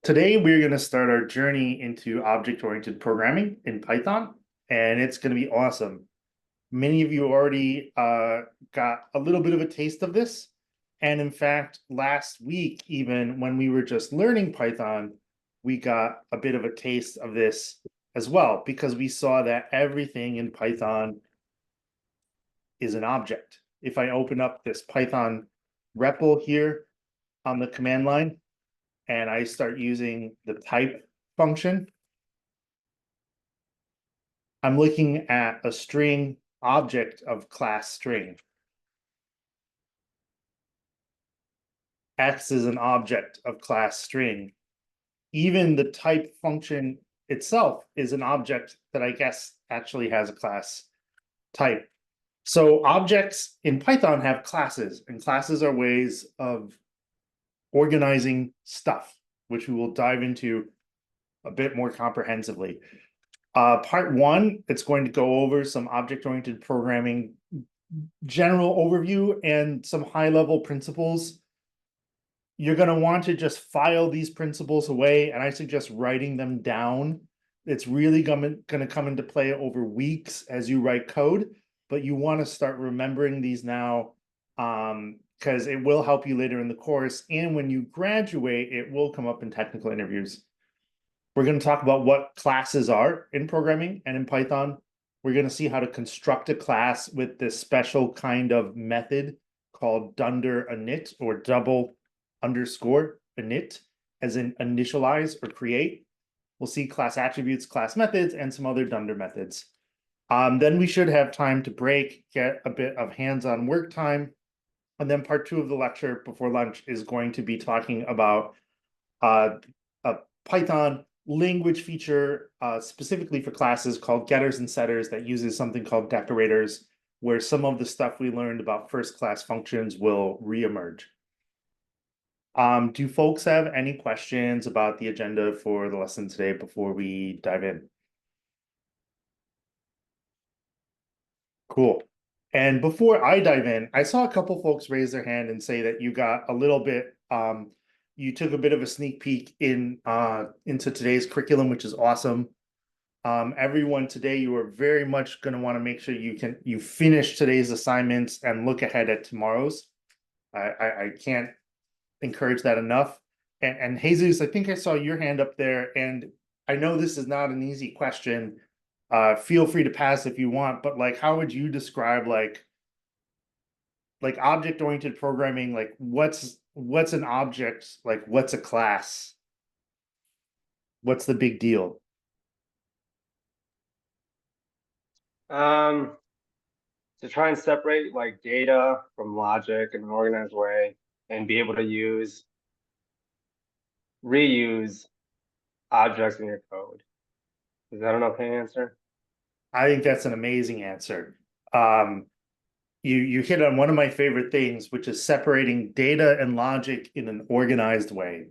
Today, we're going to start our journey into object-oriented programming in Python, and it's going to be awesome. Many of you already got a little bit of a taste of this. And in fact, last week, even when we were just learning Python, we got a bit of a taste of this as well, because we saw that everything in Python is an object. If I open up this Python REPL here on the command line, and I start using the type function, I'm looking at a string object of class string. X is an object of class string. Even the type function itself is an object that I guess actually has a class type. So objects in Python have classes, and classes are ways of organizing stuff, which we will dive into a bit more comprehensively. Part one, it's going to go over some object-oriented programming general overview and some high-level principles. You're going to want to just file these principles away, and I suggest writing them down. It's really going to come into play over weeks as you write code, but you want to start remembering these now, because it will help you later in the course. And when you graduate, it will come up in technical interviews. We're going to talk about what classes are in programming and in Python. We're going to see how to construct a class with this special kind of method called dunder init, or double underscore init, as in initialize or create. We'll see class attributes, class methods, and some other dunder methods. Then we should have time to break, get a bit of hands-on work time. And then part two of the lecture before lunch is going to be talking about a Python language feature specifically for classes called getters and setters that uses something called decorators, where some of the stuff we learned about first-class functions will reemerge. Do folks have any questions about the agenda for the lesson today before we dive in? Cool. And before I dive in, I saw a couple folks raise their hand and say that you got a little bit, you took a bit of a sneak peek into today's curriculum, which is awesome. Everyone today, you are very much going to want to make sure you finish today's assignments and look ahead at tomorrow's. I can't encourage that enough. And Jesus, I think I saw your hand up there, and I know this is not an easy question. Feel free to pass if you want, but like, how would you describe like object-oriented programming? Like, what's an object? Like, what's a class? What's the big deal? To try and separate like data from logic in an organized way and be able to reuse objects in your code. Is that enough answer? I think that's an amazing answer. You hit on one of my favorite things, which is separating data and logic in an organized way.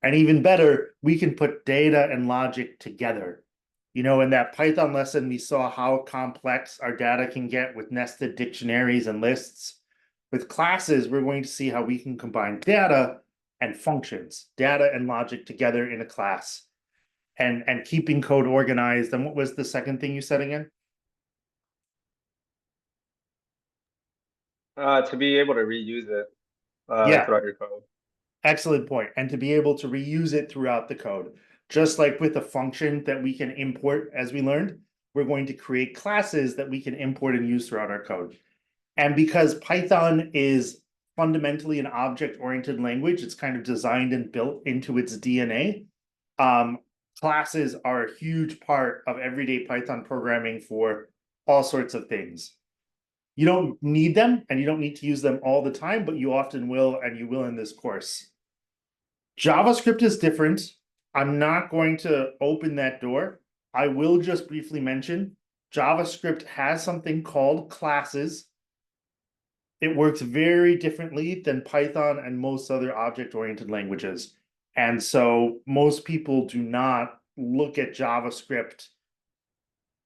And even better, we can put data and logic together. You know, in that Python lesson, we saw how complex our data can get with nested dictionaries and lists. With classes, we're going to see how we can combine data and functions, data and logic together in a class, and keeping code organized. And what was the second thing you said again? To be able to reuse it Yeah, throughout your code. excellent point. And to be able to reuse it throughout the code. Just like with a function that we can import, as we learned, we're going to create classes that we can import and use throughout our code. And because Python is fundamentally an object-oriented language, it's kind of designed and built into its DNA. Classes are a huge part of everyday Python programming for all sorts of things. You don't need them, and you don't need to use them all the time, but you often will, and you will in this course. JavaScript is different. I'm not going to open that door. I will just briefly mention JavaScript has something called classes. It works very differently than Python and most other object-oriented languages. And so most people do not look at JavaScript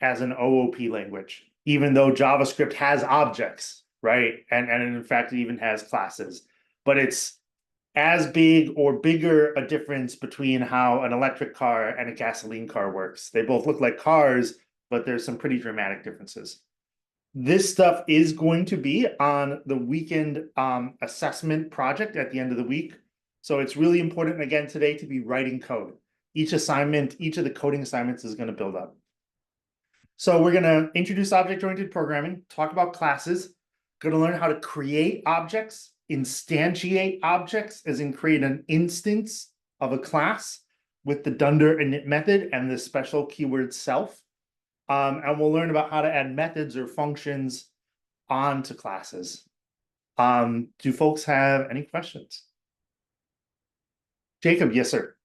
as an OOP language, even though JavaScript has objects, right? And in fact, it even has classes. But it's as big or bigger a difference between how an electric car and a gasoline car works. They both look like cars, but there's some pretty dramatic differences. This stuff is going to be on the weekend assessment project at the end of the week. So it's really important, again, today to be writing code. Each assignment, each of the coding assignments is going to build up. So we're going to introduce object-oriented programming, talk about classes, going to learn how to create objects, instantiate objects, as in create an instance of a class with the Dunder init method and the special keyword self. And we'll learn about how to add methods or functions onto classes. Do folks have any questions? Jacob, yes, sir.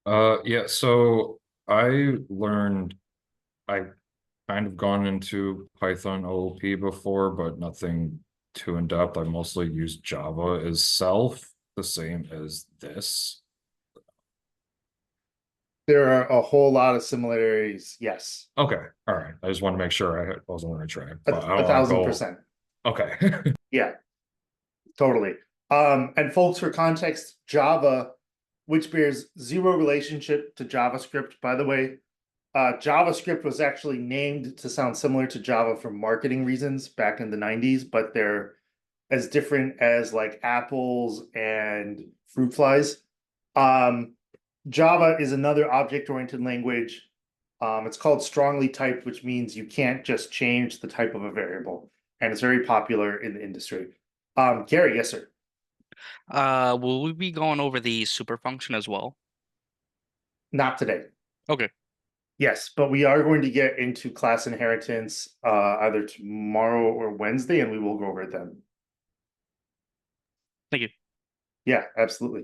Yeah, so I kind of gone into Python OOP before, but nothing too in depth. I mostly use Java. Is self the same as this? There are a whole lot of similarities. Yes, Okay, all right. I just want to make sure I wasn't on the track, a, but I a don't want to thousand go. percent. Okay. Yeah, totally. And folks, for context, Java, which bears zero relationship to JavaScript, by the way. JavaScript was actually named to sound similar to Java for marketing reasons back in the 90s, but they're as different as like apples and fruit flies. Java is another object-oriented language. It's called strongly typed, which means you can't just change the type of a variable, and it's very popular in the industry. Gary, yes, sir. Will we be going over the super function as well? Not today. Okay. Yes, but we are going to get into class inheritance either tomorrow or Wednesday, and we will go over it then. Thank you. Yeah, absolutely.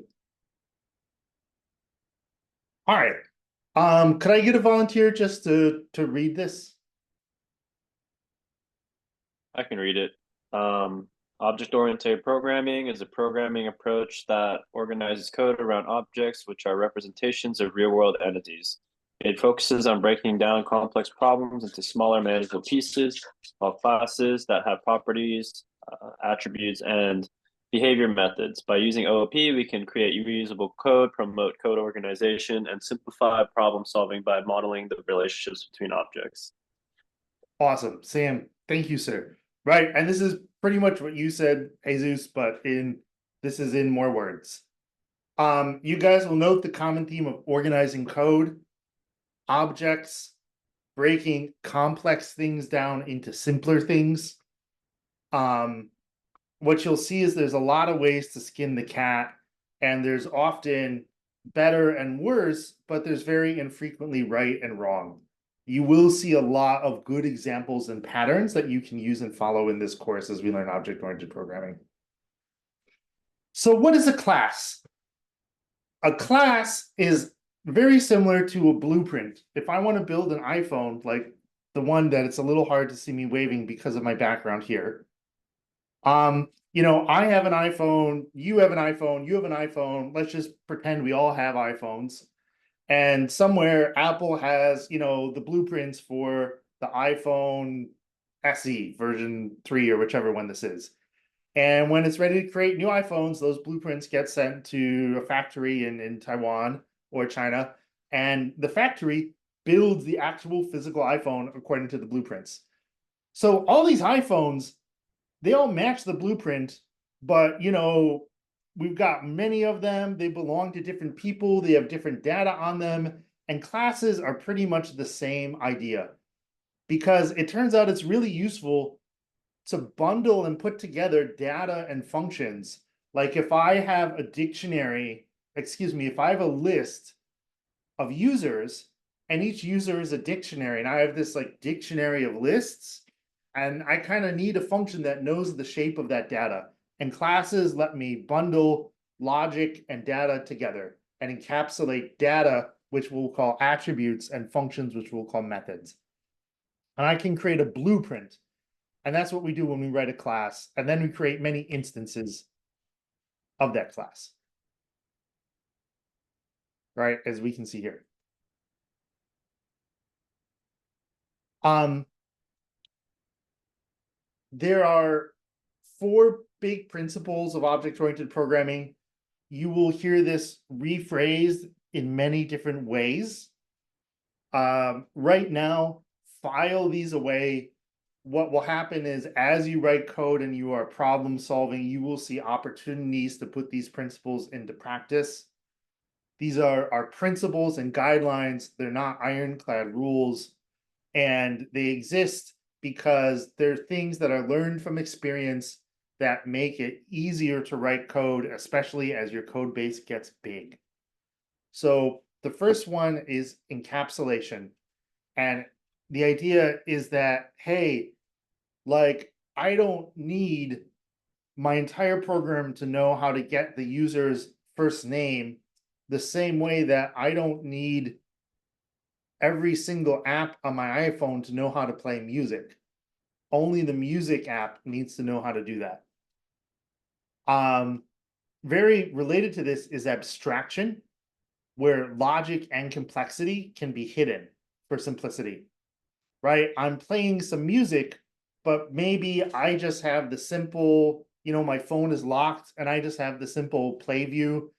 All right. Could I get a volunteer just to read this? I can read it. Object-oriented programming is a programming approach that organizes code around objects, which are representations of real-world entities. It focuses on breaking down complex problems into smaller manageable pieces, while classes that have properties, attributes, and behavior methods. By using OOP, we can create reusable code, promote code organization, and simplify problem solving by modeling the relationships between objects. Awesome, Sam. Thank you, sir. Right, and this is pretty much what you said, Jesus, but this is in more words. You guys will note the common theme of organizing code, objects, breaking complex things down into simpler things. What you'll see is there's a lot of ways to skin the cat, and there's often better and worse, but there's very infrequently right and wrong. You will see a lot of good examples and patterns that you can use and follow in this course as we learn object-oriented programming. So what is a class? A class is very similar to a blueprint. If I want to build an iPhone, like the one that it's a little hard to see me waving because of my background here. I have an iPhone, you have an iPhone, you have an iPhone. Let's just pretend we all have iPhones. And somewhere Apple has, the blueprints for the iPhone SE version 3 or whichever one this is. And when it's ready to create new iPhones, those blueprints get sent to a factory in Taiwan or China. And the factory builds the actual physical iPhone according to the blueprints. So all these iPhones, they all match the blueprint, but we've got many of them. They belong to different people. They have different data on them. And classes are pretty much the same idea, because it turns out it's really useful to bundle and put together data and functions. Like if I have a dictionary, if I have a list of users and each user is a dictionary, and I have this like dictionary of lists, and I kind of need a function that knows the shape of that data. And classes let me bundle logic and data together and encapsulate data, which we'll call attributes, and functions, which we'll call methods. And I can create a blueprint. And that's what we do when we write a class. And then we create many instances of that class. Right, as we can see here. There are 4 big principles of object-oriented programming. You will hear this rephrased in many different ways. Right now, file these away. What will happen is as you write code and you are problem solving, you will see opportunities to put these principles into practice. These are principles and guidelines. They're not ironclad rules, and they exist because they're things that are learned from experience that make it easier to write code, especially as your code base gets big. So the first one is encapsulation. And the idea is that, hey, like, I don't need my entire program to know how to get the user's first name the same way that I don't need every single app on my iPhone to know how to play music. Only the music app needs to know how to do that. Very related to this is abstraction, where logic and complexity can be hidden for simplicity, right? I'm playing some music, but maybe I just have the simple, my phone is locked and I just have the simple play view.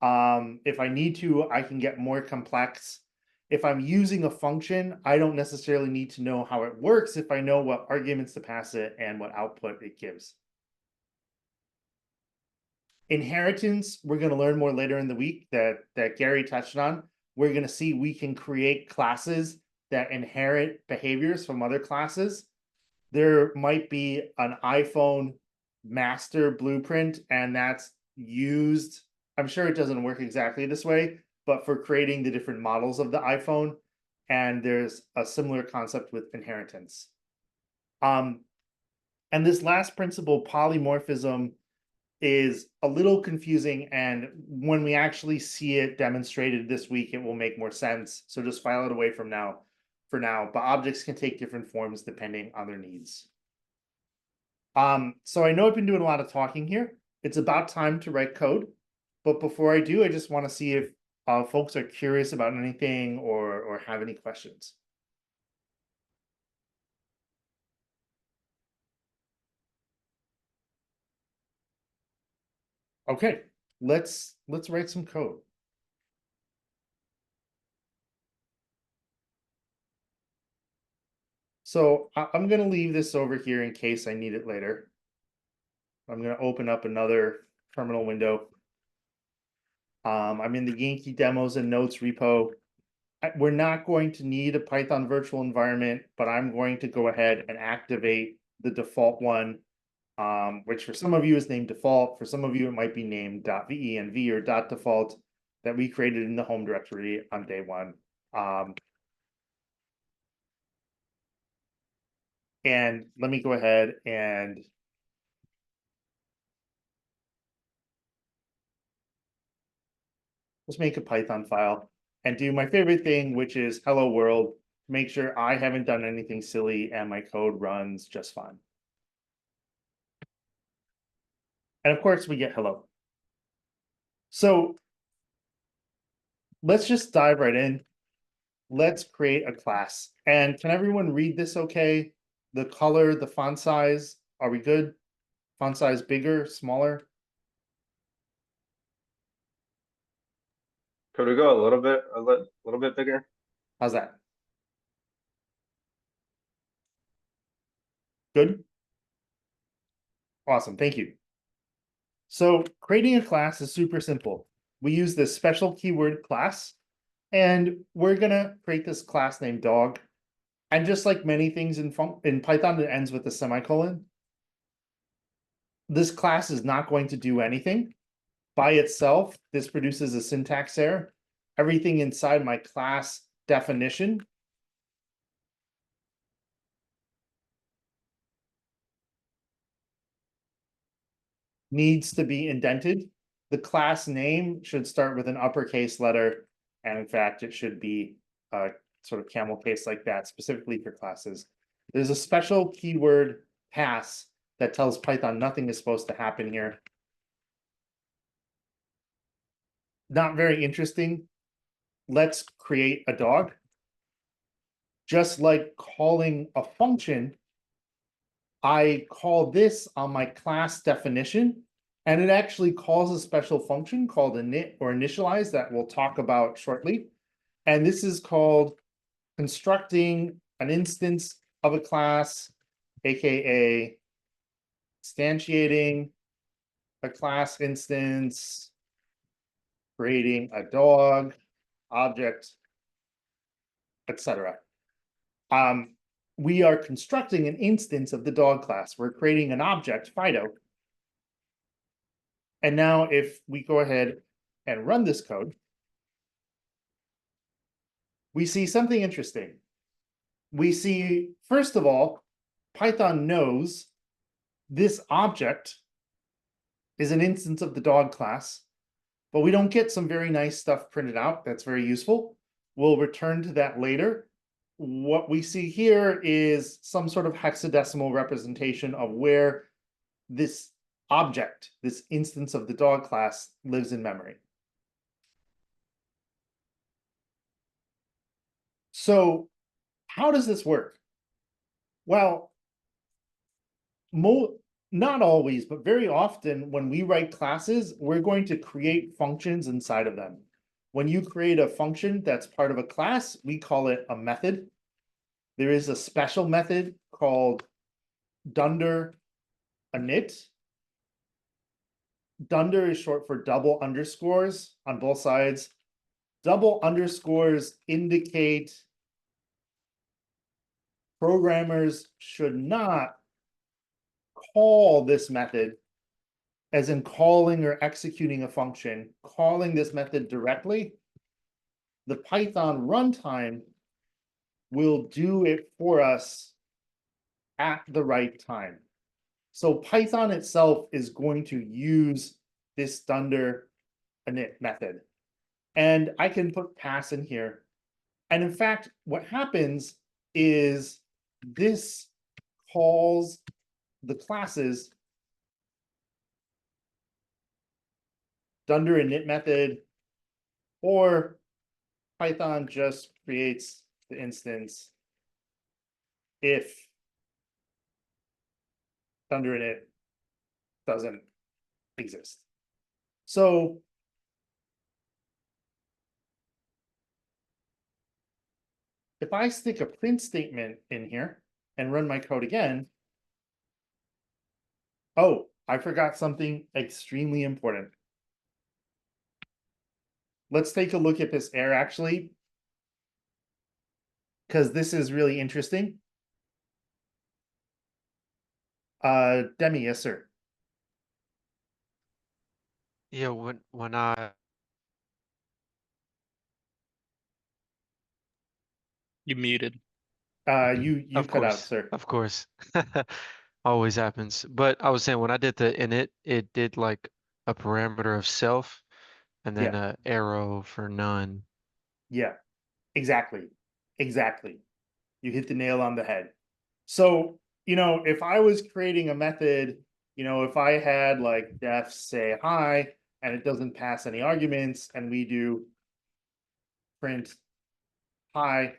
If I need to, I can get more complex. If I'm using a function, I don't necessarily need to know how it works if I know what arguments to pass it and what output it gives. Inheritance, we're going to learn more later in the week that Gary touched on. We're going to see we can create classes that inherit behaviors from other classes. There might be an iPhone master blueprint, and that's used. I'm sure it doesn't work exactly this way, but for creating the different models of the iPhone. And there's a similar concept with inheritance. And this last principle, polymorphism, is a little confusing, and when we actually see it demonstrated this week, it will make more sense. So just file it away for now, but objects can take different forms depending on their needs. So I know I've been doing a lot of talking here. It's about time to write code, but before I do, I just want to see if folks are curious about anything or have any questions. Okay, let's write some code. So I'm going to leave this over here in case I need it later. I'm going to open up another terminal window. I'm in the Yankee demos and notes repo. We're not going to need a Python virtual environment, but I'm going to go ahead and activate the default one, which for some of you is named default. For some of you, it might be named .venv or .default that we created in the home directory on day one. And let me go ahead and let's make a Python file and do my favorite thing, which is hello world. Make sure I haven't done anything silly and my code runs just fine. And of course we get hello. So let's just dive right in. Let's create a class. And can everyone read this okay? The color, the font size, are we good? Font size bigger, smaller? Could we go a little bit bigger? How's that? Good? Awesome, thank you. So creating a class is super simple. We use this special keyword class, and we're gonna create this class named dog. And just like many things in Python, it ends with a semicolon. This class is not going to do anything. By itself, this produces a syntax error. Everything inside my class definition needs to be indented. The class name should start with an uppercase letter, and in fact, it should be a sort of camel case like that, specifically for classes. There's a special keyword pass that tells Python nothing is supposed to happen here. Not very interesting. Let's create a dog. Just like calling a function, I call this on my class definition, and it actually calls a special function called init or initialize that we'll talk about shortly. And this is called constructing an instance of a class, aka instantiating a class instance, creating a dog, object, etc. We are constructing an instance of the dog class. We're creating an object, Fido. And now if we go ahead and run this code, we see something interesting. We see, first of all, Python knows this object is an instance of the dog class, but we don't get some very nice stuff printed out. That's very useful. We'll return to that later. What we see here is some sort of hexadecimal representation of where this object, this instance of the dog class, lives in memory. So how does this work? Well, not always, but very often when we write classes, we're going to create functions inside of them. When you create a function that's part of a class, we call it a method. There is a special method called Dunder init. Dunder is short for double underscores on both sides. Double underscores indicate programmers should not call this method as in calling or executing a function, calling this method directly. The Python runtime will do it for us at the right time. So Python itself is going to use this Dunder init method. And I can put pass in here. And in fact, what happens is this calls the classes Dunder init method, or Python just creates the instance if Dunder init doesn't exist. So if I stick a print statement in here and run my code again, oh, I forgot something extremely important. Let's take a look at this error actually, because this is really interesting. Demi, yes, sir. Yeah, when I You muted. You of cut out, course, sir. of course, always happens. But I was saying when I did the init, it did like a parameter of self and then Yeah. a arrow for none. Yeah, exactly. Exactly. You hit the nail on the head. So, if I was creating a method, if I had like def say hi and it doesn't pass any arguments and we do print hi,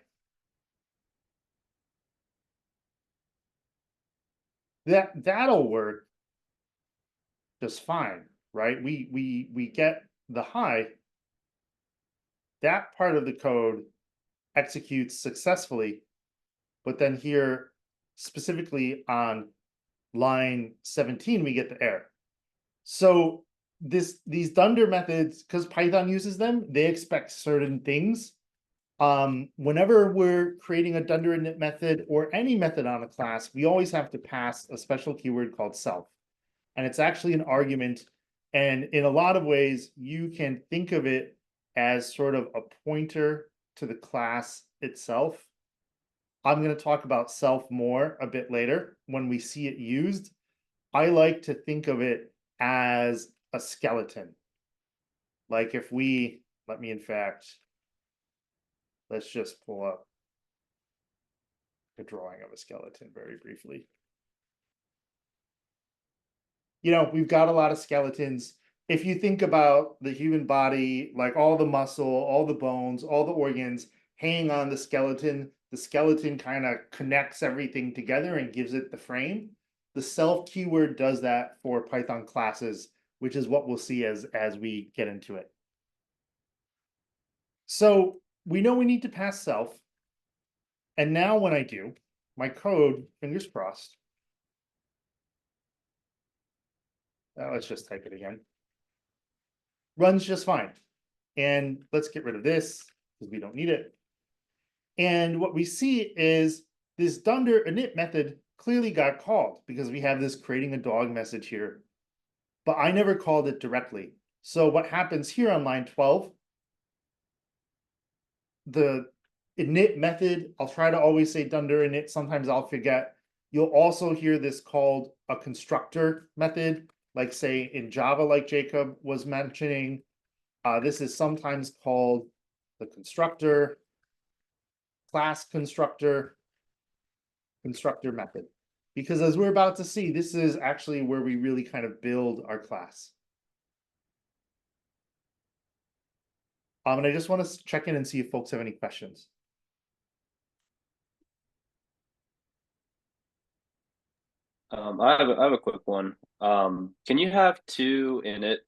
that'll work just fine, right? We get the hi. That part of the code executes successfully, but then here specifically on line 17 we get the error. So these Dunder methods, because Python uses them, they expect certain things. Whenever we're creating a Dunder init method or any method on a class, we always have to pass a special keyword called self. And it's actually an argument. And in a lot of ways, you can think of it as sort of a pointer to the class itself. I'm going to talk about self more a bit later when we see it used. I like to think of it as a skeleton. Like if we, let's just pull up a drawing of a skeleton very briefly. We've got a lot of skeletons. If you think about the human body, like all the muscle, all the bones, all the organs hanging on the skeleton kind of connects everything together and gives it the frame. The self keyword does that for Python classes, which is what we'll see as we get into it. So we know we need to pass self. And now when I do, my code, fingers crossed. Let's just type it again. Runs just fine. And let's get rid of this because we don't need it. And what we see is this dunder init method clearly got called because we have this creating a dog message here. But I never called it directly. So what happens here on line 12, the init method, I'll try to always say dunder init, sometimes I'll forget. You'll also hear this called a constructor method, like say in Java, like Jacob was mentioning. This is sometimes called the constructor, class constructor method. Because as we're about to see, this is actually where we really kind of build our class. And I just want to check in and see if folks have any questions. I have a quick one. Can you have two init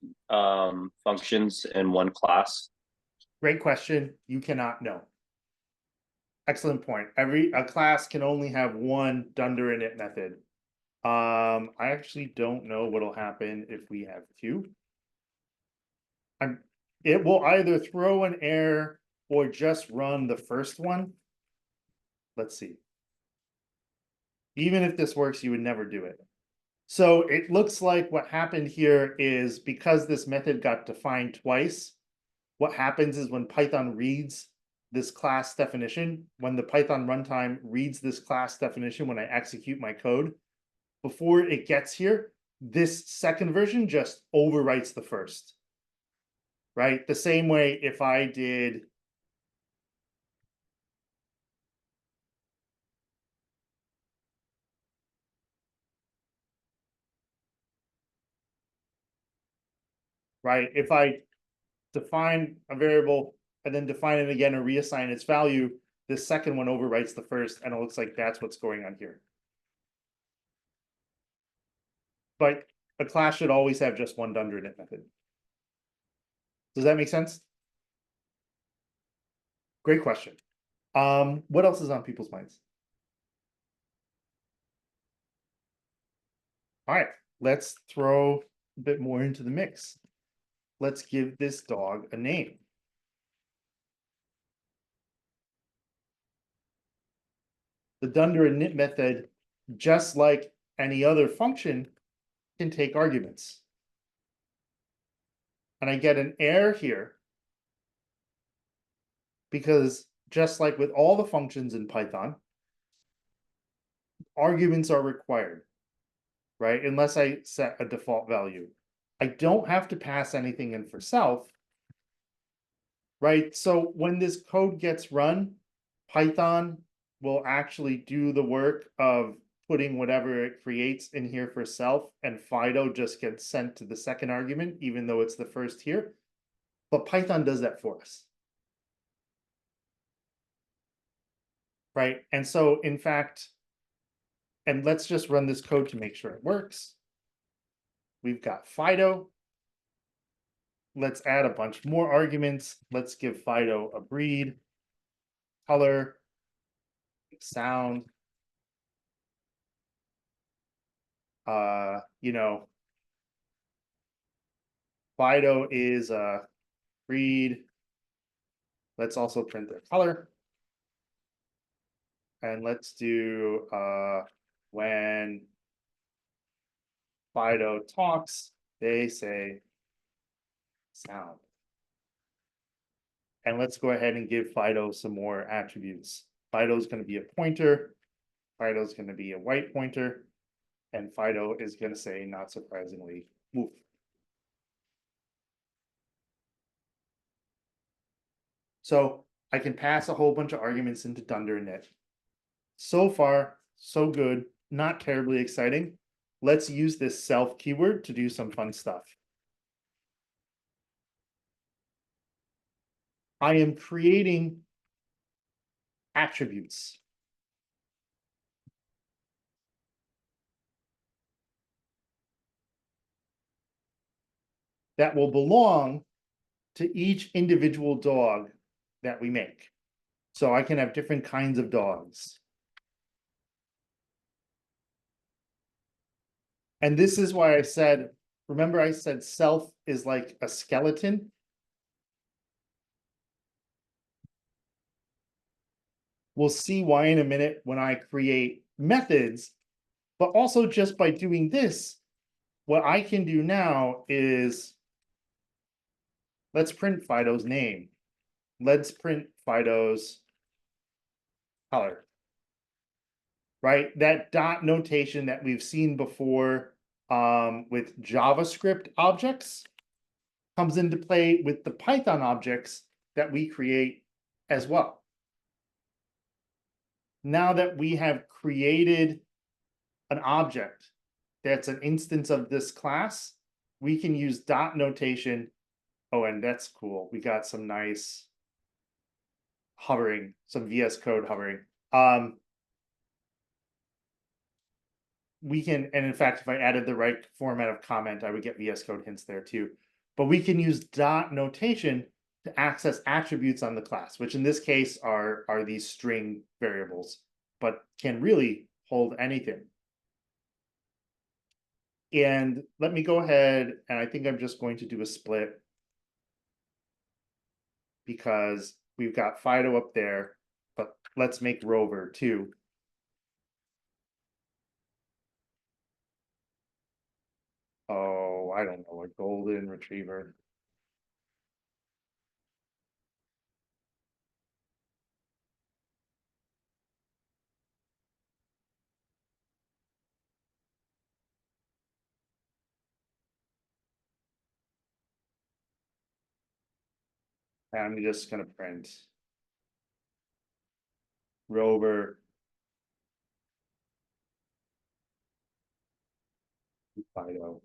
functions in one class? Great question. You cannot know. Excellent point. A class can only have one dunder init method. I actually don't know what'll happen if we have two. It will either throw an error or just run the first one. Let's see. Even if this works, you would never do it. So it looks like what happened here is because this method got defined twice, what happens is when Python reads this class definition, when the Python runtime reads this class definition, when I execute my code, before it gets here, this second version just overwrites the first. Right? The same way if I did right, if I define a variable and then define it again or reassign its value, the second one overwrites the first, and it looks like that's what's going on here. But a class should always have just one dunder init method. Does that make sense? Great question. What else is on people's minds? All right, let's throw a bit more into the mix. Let's give this dog a name. The dunder init method, just like any other function, can take arguments. And I get an error here because just like with all the functions in Python, arguments are required, right? Unless I set a default value. I don't have to pass anything in for self, right? So when this code gets run, Python will actually do the work of putting whatever it creates in here for self, and Fido just gets sent to the second argument, even though it's the first here. But Python does that for us. Right? And so, in fact, and let's just run this code to make sure it works. We've got Fido. Let's add a bunch more arguments. Let's give Fido a breed, color, sound. You know, Fido is a breed. Let's also print their color. And let's do when Fido talks, they say sound. And let's go ahead and give Fido some more attributes. Fido is going to be a pointer. Fido is going to be a white pointer. And Fido is going to say, not surprisingly, move. So I can pass a whole bunch of arguments into dunder init. So far, so good, not terribly exciting. Let's use this self keyword to do some fun stuff. I am creating attributes. that will belong to each individual dog that we make. So I can have different kinds of dogs. And this is why I said, remember I said self is like a skeleton? We'll see why in a minute when I create methods, but also just by doing this, what I can do now is, let's print Fido's name. Let's print Fido's color. Right? That dot notation that we've seen before with JavaScript objects comes into play with the Python objects that we create as well. Now that we have created an object that's an instance of this class, we can use dot notation. Oh, and that's cool. We got some nice hovering, some VS Code hovering. We can, and in fact, if I added the right format of comment, I would get VS Code hints there too. But we can use dot notation to access attributes on the class, which in this case are these string variables, but can really hold anything. And let me go ahead, and I think I'm just going to do a split because we've got Fido up there, but let's make Rover too. Oh, I don't know, a golden retriever. And I'm just gonna print Rover. Fido,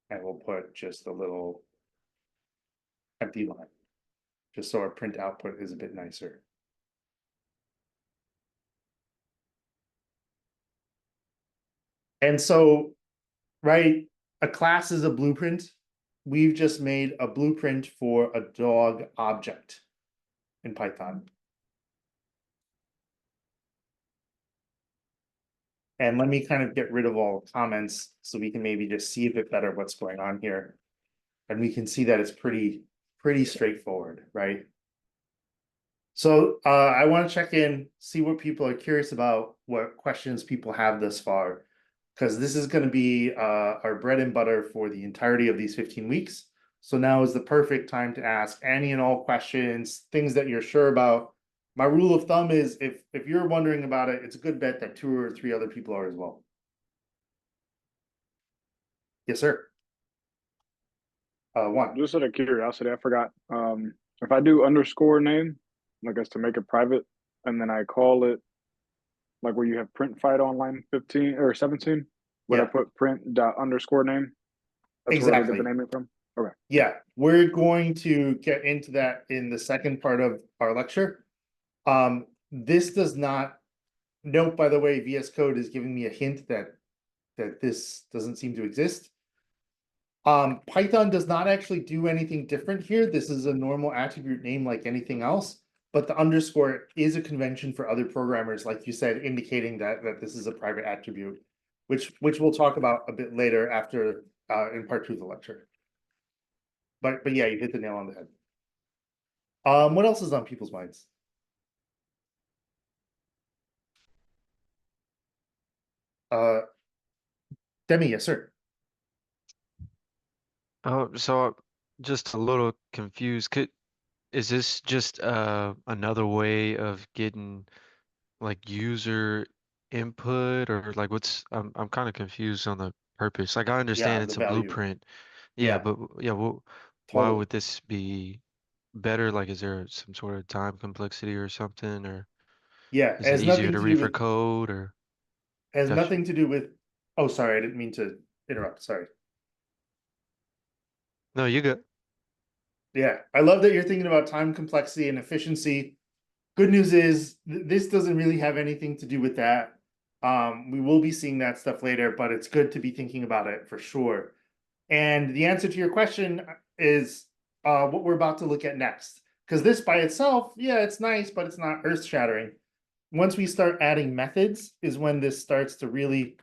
and we'll put just a little empty line, just so our print output is a bit nicer. And so, right, a class is a blueprint. We've just made a blueprint for a dog object in Python. And let me kind of get rid of all comments so we can maybe just see a bit better what's going on here. And we can see that it's pretty straightforward, right? So I want to check in, see what people are curious about, what questions people have thus far, because this is going to be our bread and butter for the entirety of these 15 weeks. So now is the perfect time to ask any and all questions, things that you're sure about. My rule of thumb is if you're wondering about it, it's a good bet that 2 or 3 other people are as well. Yes, sir. One. Just out of curiosity, I forgot. If I do underscore name, I guess to make it private, and then I call it like where you have print Fido on line 15 or 17, would I Yeah. put print dot underscore name? That's where I get the naming from. Okay. Yeah, we're going to get into that in the second part of our lecture. This does not, note, by the way, VS Code is giving me a hint that this doesn't seem to exist. Python does not actually do anything different here. This is a normal attribute name like anything else, but the underscore is a convention for other programmers, like you said, indicating that this is a private attribute, which we'll talk about a bit later after in part 2 of the lecture. But yeah, you hit the nail on the head. What else is on people's minds? Demi, yes, sir. Oh, so I'm just a little confused. Is this just another way of getting like user input, or like I'm kind of confused on the purpose. Like I understand Yeah, the it's a value. blueprint. Yeah. Yeah, but yeah, well, why Totally. would this be better? Like, is there some sort of time complexity or something, or Yeah, it is it has easier nothing to to do read for with, code, or has gotcha. nothing to do with, oh, sorry, I didn't mean to interrupt, sorry. No, you good. Yeah, I love that you're thinking about time complexity and efficiency. Good news is this doesn't really have anything to do with that. We will be seeing that stuff later, but it's good to be thinking about it for sure. And the answer to your question is what we're about to look at next. Because this by itself, yeah, it's nice, but it's not earth-shattering. Once we start adding methods is when this starts to really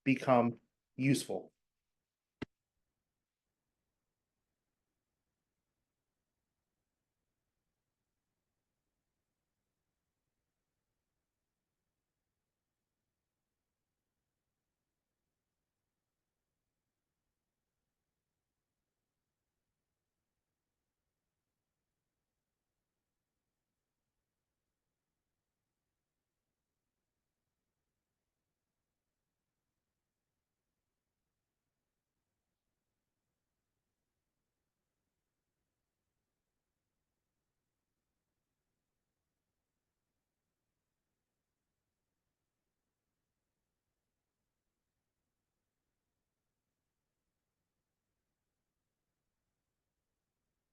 become useful.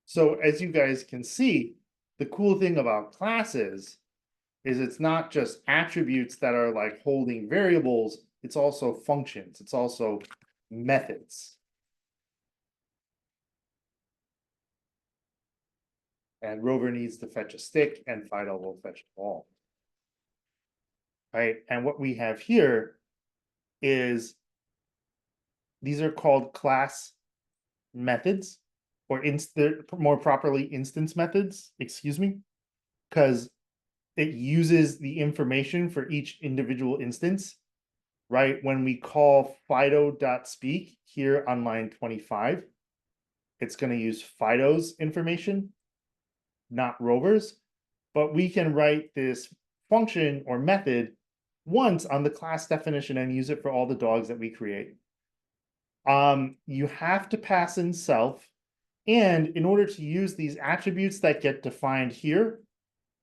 So as you guys can see, the cool thing about classes is it's not just attributes that are like holding variables, it's also functions, it's also methods. And Rover needs to fetch a stick and Fido will fetch a ball. Right, and what we have here is these are called class methods, or more properly instance methods, excuse me, because it uses the information for each individual instance, right? When we call Fido.speak here on line 25, it's going to use Fido's information, not Rover's, but we can write this function or method once on the class definition and use it for all the dogs that we create. You have to pass in self, and in order to use these attributes that get defined here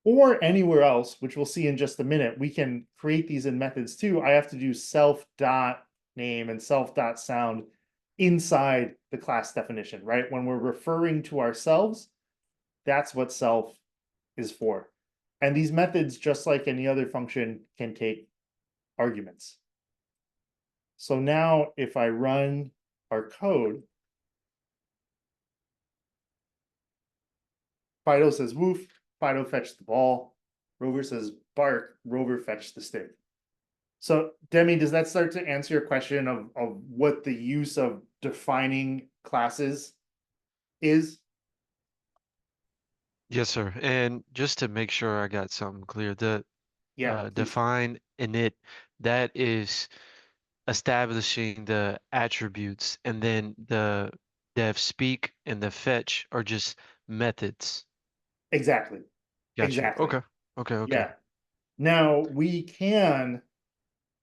or anywhere else, which we'll see in just a minute, we can create these in methods too. I have to do self.name and self.sound inside the class definition, right? When we're referring to ourselves, that's what self is for. And these methods, just like any other function, can take arguments. So now if I run our code, Fido says woof, Fido fetched the ball. Rover says bark, Rover fetched the stick. So Demi, does that start to answer your question of what the use of defining classes is? Yes, sir. And just to make sure I got something clear, the Yeah, please. define init, that is establishing the attributes, and then the def speak and the fetch are just methods. Exactly. Gotcha. Exactly. Okay. Okay. Yeah. Now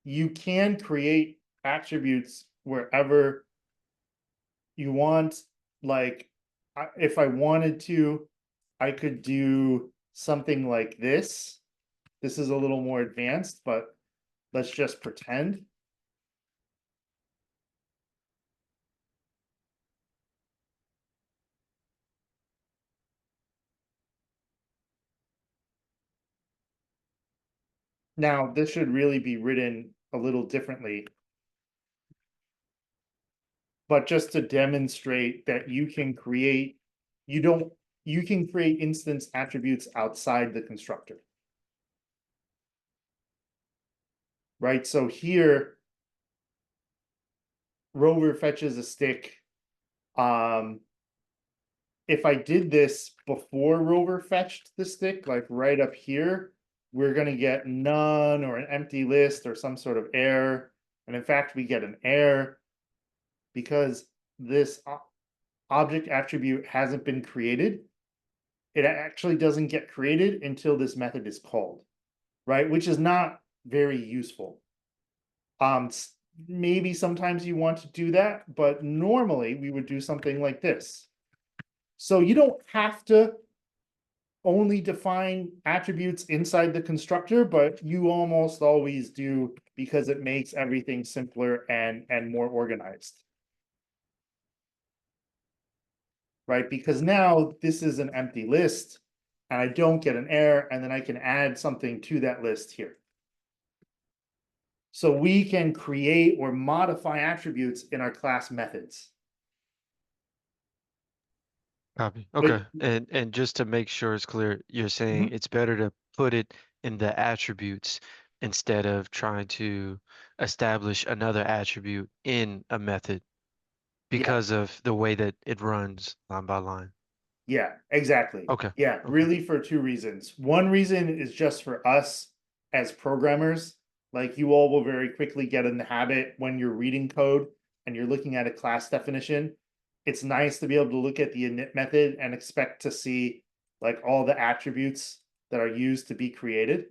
you can create attributes wherever you want. Like if I wanted to, I could do something like this. This is a little more advanced, but let's just pretend. Now, this should really be written a little differently. But just to demonstrate that you can create, you can create instance attributes outside the constructor. Right, so here, Rover fetches a stick. If I did this before Rover fetched the stick, like right up here, we're gonna get none or an empty list or some sort of error. And in fact, we get an error because this object attribute hasn't been created. It actually doesn't get created until this method is called, right? Which is not very useful. Maybe sometimes you want to do that, but normally we would do something like this. So you don't have to only define attributes inside the constructor, but you almost always do because it makes everything simpler and more organized. Right, because now this is an empty list and I don't get an error, and then I can add something to that list here. So we can create or modify attributes in our class methods. Copy. Okay. And just to make sure it's clear, you're saying it's better to put it in the attributes instead of trying to establish another attribute in a method because of the way that it runs line by line. Yeah, exactly. Okay. Yeah, really for two reasons. One reason is just for us as programmers. Like you all will very quickly get in the habit when you're reading code and you're looking at a class definition. It's nice to be able to look at the init method and expect to see like all the attributes that are used to be created.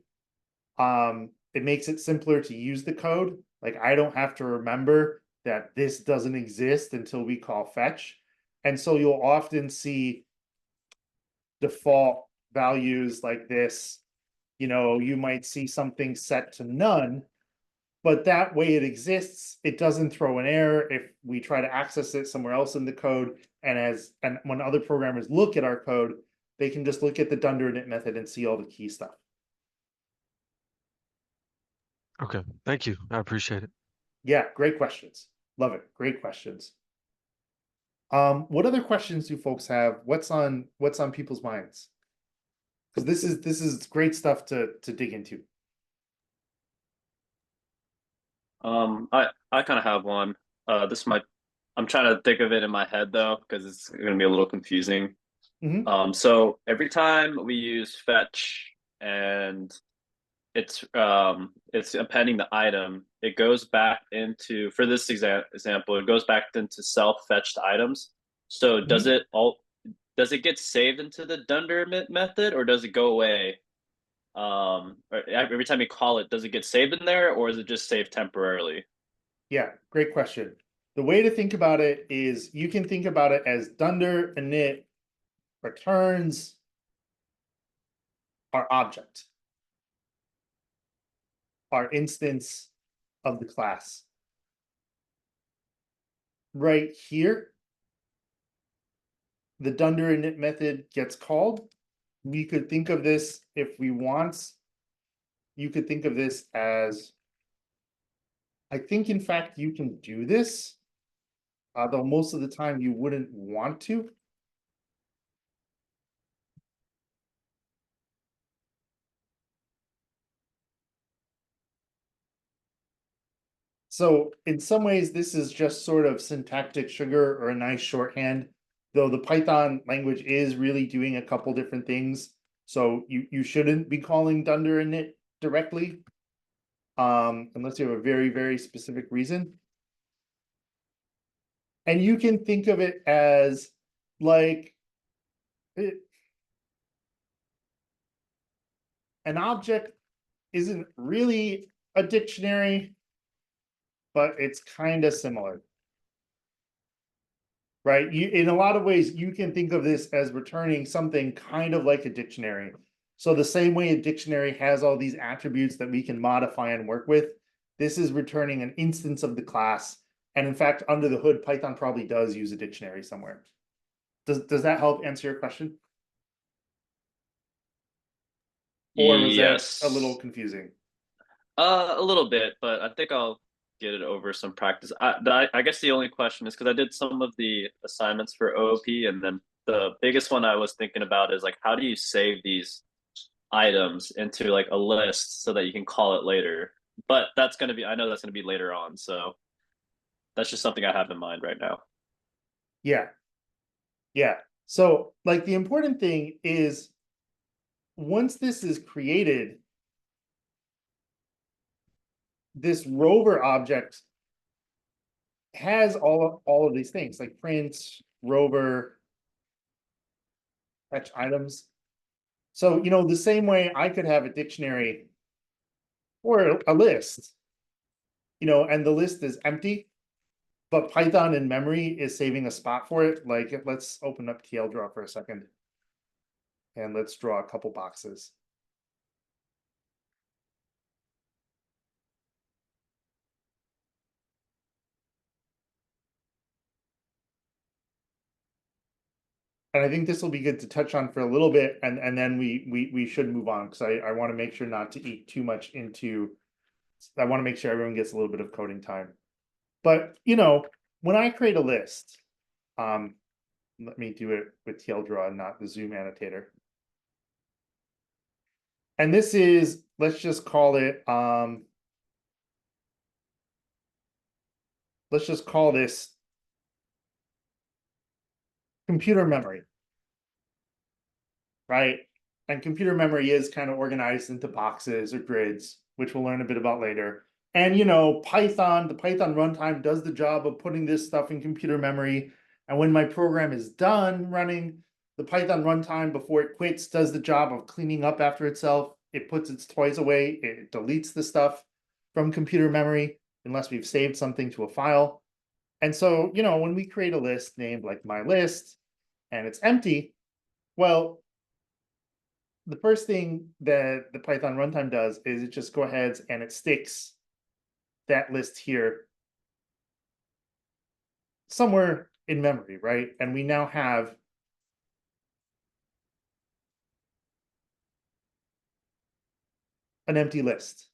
It makes it simpler to use the code. Like I don't have to remember that this doesn't exist until we call fetch. And so you'll often see default values like this. You know, you might see something set to none, but that way it exists. It doesn't throw an error if we try to access it somewhere else in the code. And when other programmers look at our code, they can just look at the Dunder init method and see all the key stuff. Okay. Thank you. I appreciate it. Yeah, great questions. Love it. Great questions. What other questions do folks have? What's on people's minds? Because this is great stuff to dig into. I kind of have one. This might, I'm trying to think of it in my head though, because it's going to be a little confusing. So every time we use fetch and it's appending the item, it goes back into, for this example, it goes back into self-fetched items. So does it get saved into the Dunder method, or does it go away? Or every time you call it, does it get saved in there, or is it just saved temporarily? Yeah, great question. The way to think about it is you can think about it as Dunder init returns our object, our instance of the class. Right here, the Dunder init method gets called. We could think of this if we want. You could think of this as, I think in fact you can do this, though most of the time you wouldn't want to. So in some ways, this is just sort of syntactic sugar or a nice shorthand, though the Python language is really doing a couple different things. So you shouldn't be calling Dunder init directly, unless you have a very, very specific reason. And you can think of it as like an object isn't really a dictionary, but it's kind of similar. Right? In a lot of ways, you can think of this as returning something kind of like a dictionary. So the same way a dictionary has all these attributes that we can modify and work with, this is returning an instance of the class. And in fact, under the hood, Python probably does use a dictionary somewhere. Does that help answer your question? Or was Yes. that a little confusing? A little bit, but I think I'll get it over some practice. I guess the only question is because I did some of the assignments for OOP, and then the biggest one I was thinking about is like, how do you save these items into like a list so that you can call it later? But that's going to be, I know that's going to be later on. So that's just something I have in mind right now. Yeah. Yeah. So like the important thing is once this is created, this rover object has all of these things like print, rover, fetch items. So, you know, the same way I could have a dictionary or a list, you know, and the list is empty, but Python in memory is saving a spot for it. Like, let's open up TLDraw for a second. And let's draw a couple boxes. And I think this will be good to touch on for a little bit, and then we should move on because I want to make sure not to eat too much into. I want to make sure everyone gets a little bit of coding time. But you know, when I create a list, Let me do it with TL draw and not the zoom annotator. And this is, let's just call it, let's just call this computer memory. Right? And computer memory is kind of organized into boxes or grids, which we'll learn a bit about later. And you know, Python, the Python runtime does the job of putting this stuff in computer memory. And when my program is done running, the Python runtime before it quits does the job of cleaning up after itself. It puts its toys away, it deletes the stuff from computer memory unless we've saved something to a file. And so, you know, when we create a list named like my list and it's empty, well, the first thing that the Python runtime does is it just go ahead and it sticks that list here somewhere in memory, right? And we now have an empty list.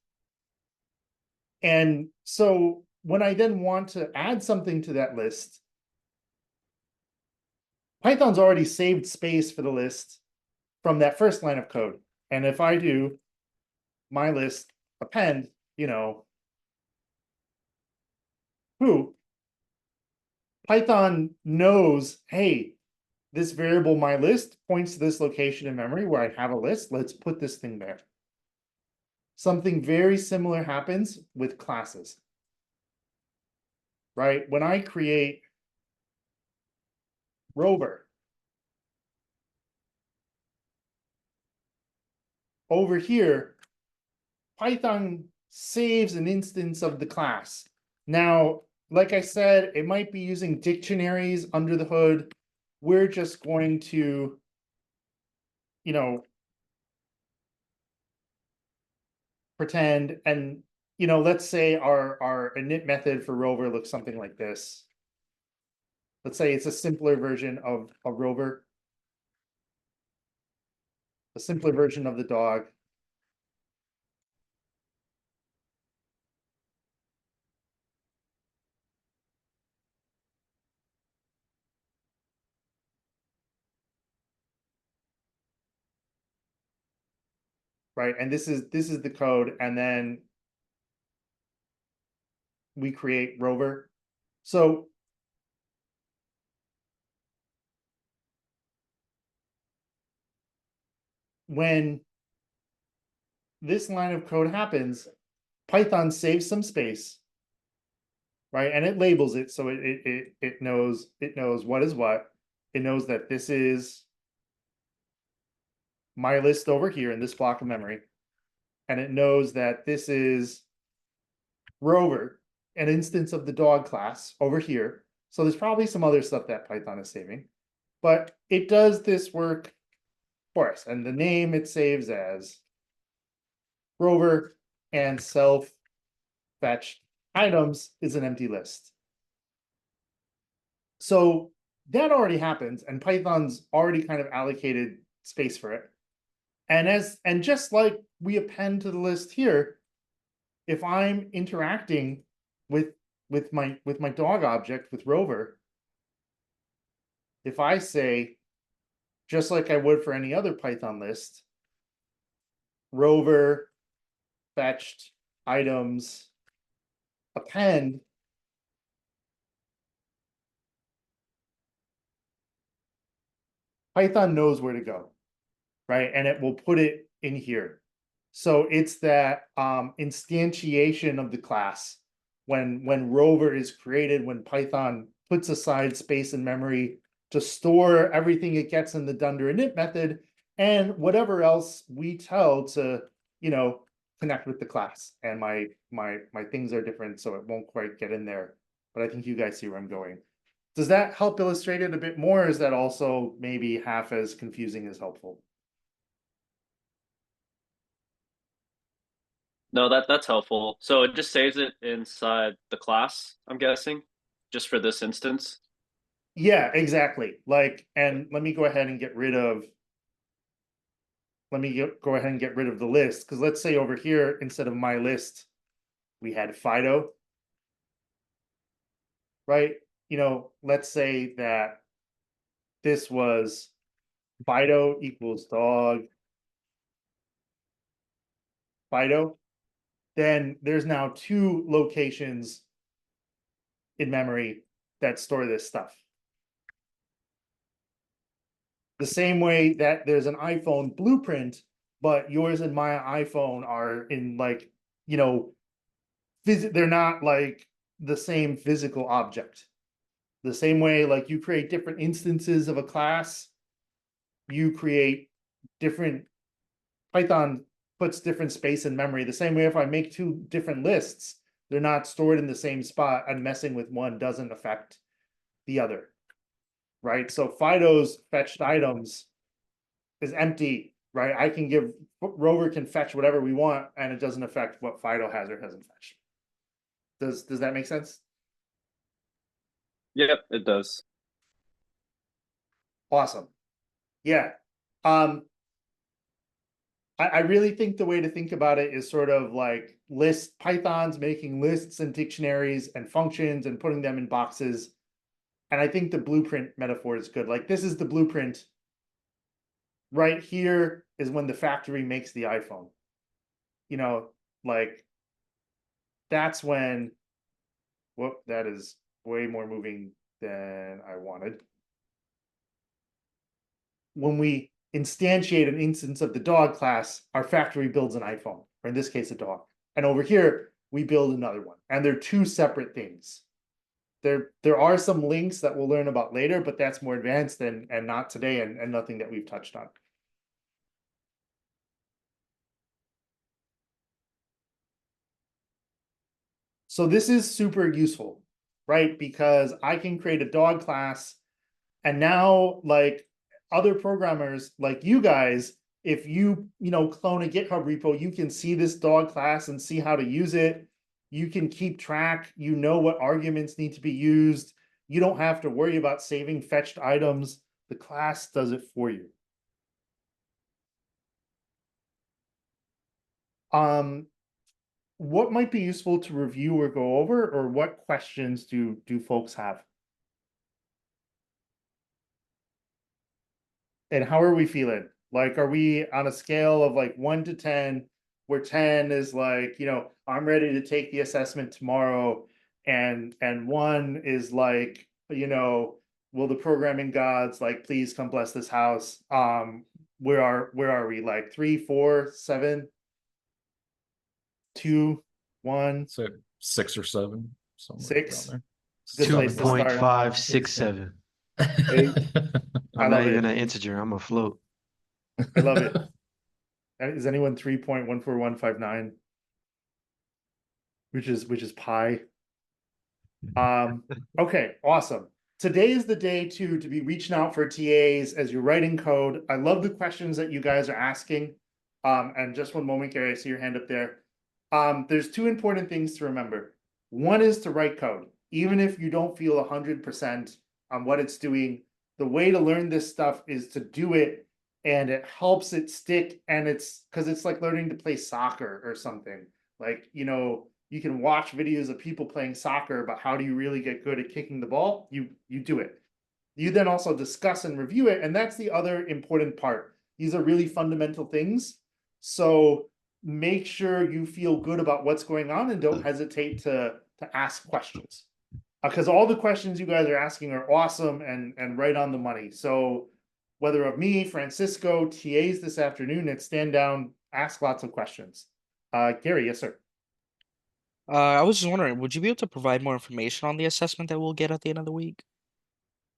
And so when I then want to add something to that list, Python's already saved space for the list from that first line of code. And if I do my list append, you know, who, Python knows, hey, this variable my list points to this location in memory where I have a list. Let's put this thing there. Something very similar happens with classes. Right? When I create Rover, over here, Python saves an instance of the class. Now, like I said, it might be using dictionaries under the hood. We're just going to, you know, pretend, and, you know, let's say our init method for Rover looks something like this. Let's say it's a simpler version of a Rover, a simpler version of the dog. Right, and this is the code, and then we create Rover. So when this line of code happens, Python saves some space, right? And it labels it, so it knows what is what. It knows that this is my list over here in this block of memory, and it knows that this is Rover, an instance of the dog class over here. So there's probably some other stuff that Python is saving, but it does this work for us, and the name it saves as Rover, and self fetched items is an empty list. So that already happens, and Python's already kind of allocated space for it. And just like we append to the list here, if I'm interacting with my dog object with Rover, if I say, just like I would for any other Python list, Rover fetched items append, Python knows where to go, right? And it will put it in here. So it's that instantiation of the class when Rover is created, when Python puts aside space in memory to store everything it gets in the Dunder init method and whatever else we tell to, you know, connect with the class. And my things are different, so it won't quite get in there. But I think you guys see where I'm going. Does that help illustrate it a bit more? Or is that also maybe half as confusing as helpful? No, that's helpful. So it just saves it inside the class, I'm guessing, just for this instance. Yeah, exactly. Like, and let me go ahead and get rid of, go ahead and get rid of the list, because let's say over here, instead of my list, we had Fido. Right? You know, let's say that this was Fido equals dog Fido, then there's now two locations in memory that store this stuff. The same way that there's an iPhone blueprint, but yours and my iPhone are in like, you know, they're not like the same physical object. The same way, like you create different instances of a class, you create different, Python puts different space in memory. The same way if I make two different lists, they're not stored in the same spot, and messing with one doesn't affect the other. Right? So Fido's fetched items is empty, right? I can give, Rover can fetch whatever we want, and it doesn't affect what Fido has or hasn't fetched. Does that make sense? Yep, it does. Awesome. Yeah. I really think the way to think about it is sort of like Python's making lists and dictionaries and functions and putting them in boxes. And I think the blueprint metaphor is good. Like this is the blueprint. Right here is when the factory makes the iPhone. You know, like that's when, whoop, that is way more moving than I wanted. When we instantiate an instance of the dog class, our factory builds an iPhone, or in this case, a dog. And over here, we build another one. And they're two separate things. There are some links that we'll learn about later, but that's more advanced and not today and nothing that we've touched on. So this is super useful, right? Because I can create a dog class, and now like other programmers like you guys, if you clone a GitHub repo, you can see this dog class and see how to use it. You can keep track, you know what arguments need to be used. You don't have to worry about saving fetched items. The class does it for you. What might be useful to review or go over, or what questions do folks have? And how are we feeling? Like, are we on a scale of like 1 to 10, where 10 is like, I'm ready to take the assessment tomorrow, and 1 is like, will the programming gods like please come bless this house? Where are we? Like 3, 4, 7, 2, 1, So 6 or 7, somewhere 6. around Good place to start. 2.567. Eight. I I'm love not even it. an integer. I'm a float. I love it. Is anyone 3.14159? Which is pi. Okay, awesome. Today is the day to be reaching out for TAs as you're writing code. I love the questions that you guys are asking. And just one moment, Gary, I see your hand up there. There's two important things to remember. One is to write code. Even if you don't feel 100% on what it's doing, the way to learn this stuff is to do it, and it helps it stick. And it's because it's like learning to play soccer or something. Like, you can watch videos of people playing soccer, but how do you really get good at kicking the ball? You do it. You then also discuss and review it, and that's the other important part. These are really fundamental things. So make sure you feel good about what's going on and don't hesitate to ask questions. Because all the questions you guys are asking are awesome and right on the money. So whether of me, Francisco, TAs this afternoon, it's stand down, ask lots of questions. Gary, yes, sir. I was just wondering, would you be able to provide more information on the assessment that we'll get at the end of the week?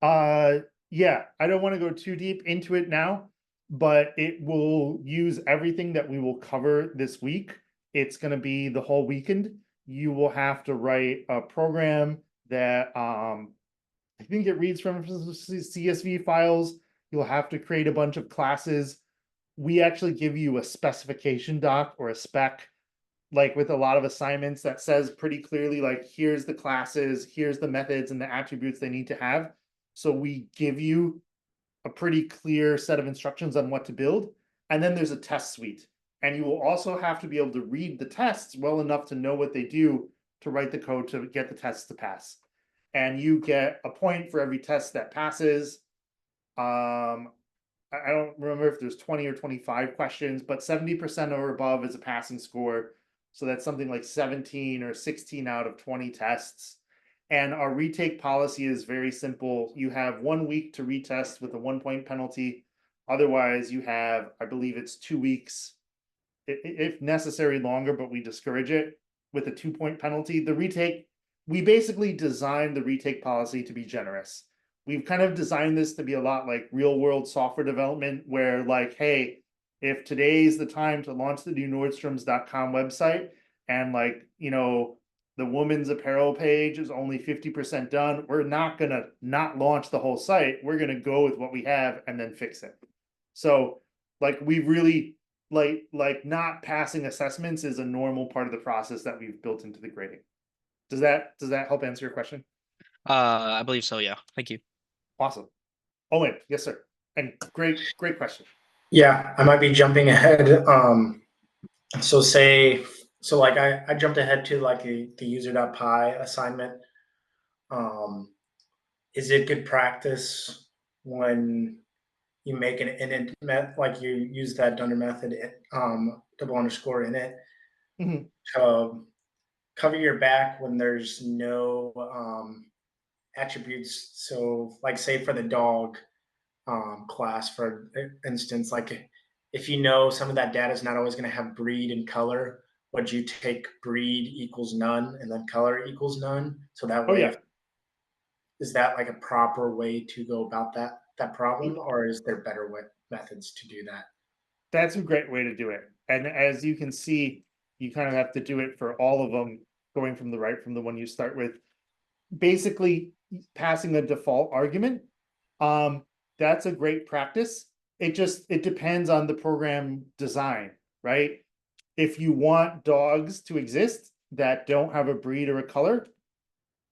Yeah, I don't want to go too deep into it now, but it will use everything that we will cover this week. It's going to be the whole weekend. You will have to write a program that I think it reads from CSV files. You'll have to create a bunch of classes. We actually give you a specification doc or a spec, like with a lot of assignments, that says pretty clearly, like, here's the classes, here's the methods and the attributes they need to have. So we give you a pretty clear set of instructions on what to build. And then there's a test suite. And you will also have to be able to read the tests well enough to know what they do to write the code to get the tests to pass. And you get a point for every test that passes. I don't remember if there's 20 or 25 questions, but 70% or above is a passing score. So that's something like 17 or 16 out of 20 tests. And our retake policy is very simple. You have 1 week to retest with a 1-point penalty. Otherwise, you have, I believe it's 2 weeks, if necessary longer, but we discourage it with a 2-point penalty. The retake, we basically designed the retake policy to be generous. We've kind of designed this to be a lot like real world software development, where like, hey, if today's the time to launch the new Nordstroms.com website, and like, you know, the woman's apparel page is only 50% done, we're not gonna not launch the whole site. We're gonna go with what we have and then fix it. So like we really like not passing assessments is a normal part of the process that we've built into the grading. Does that help answer your question? I believe so, yeah. Thank you. Awesome. Owen, yes, sir. And great question. Yeah, I might be jumping ahead. So like I jumped ahead to like the user.py assignment. Is it good practice when you make an init like you use that Dunder method, double underscore init, Mhm. to cover your back when there's no attributes? So like say for the dog class, for instance, like if you know some of that data is not always going to have breed and color, would you take breed equals none and then color equals none? So that Oh way, yeah. is that like a proper way to go about that problem, or is there better methods to do that? That's a great way to do it. And as you can see, you kind of have to do it for all of them, going from the right from the one you start with. Basically, passing a default argument. That's a great practice. It depends on the program design, right? If you want dogs to exist that don't have a breed or a color,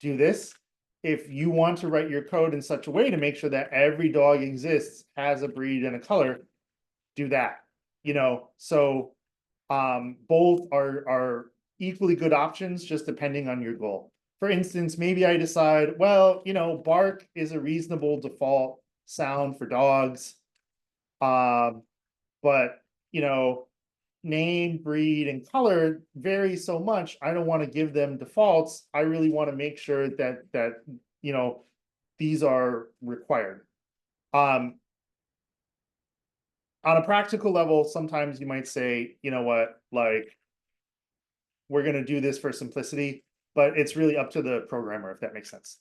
do this. If you want to write your code in such a way to make sure that every dog exists, has a breed and a color, do that. You know, so both are equally good options, just depending on your goal. For instance, maybe I decide, well, you know, bark is a reasonable default sound for dogs. But you know, name, breed, and color vary so much. I don't want to give them defaults. I really want to make sure that you know, these are required. On a practical level, sometimes you might say, you know what, like, we're going to do this for simplicity, but it's really up to the programmer, if that makes sense.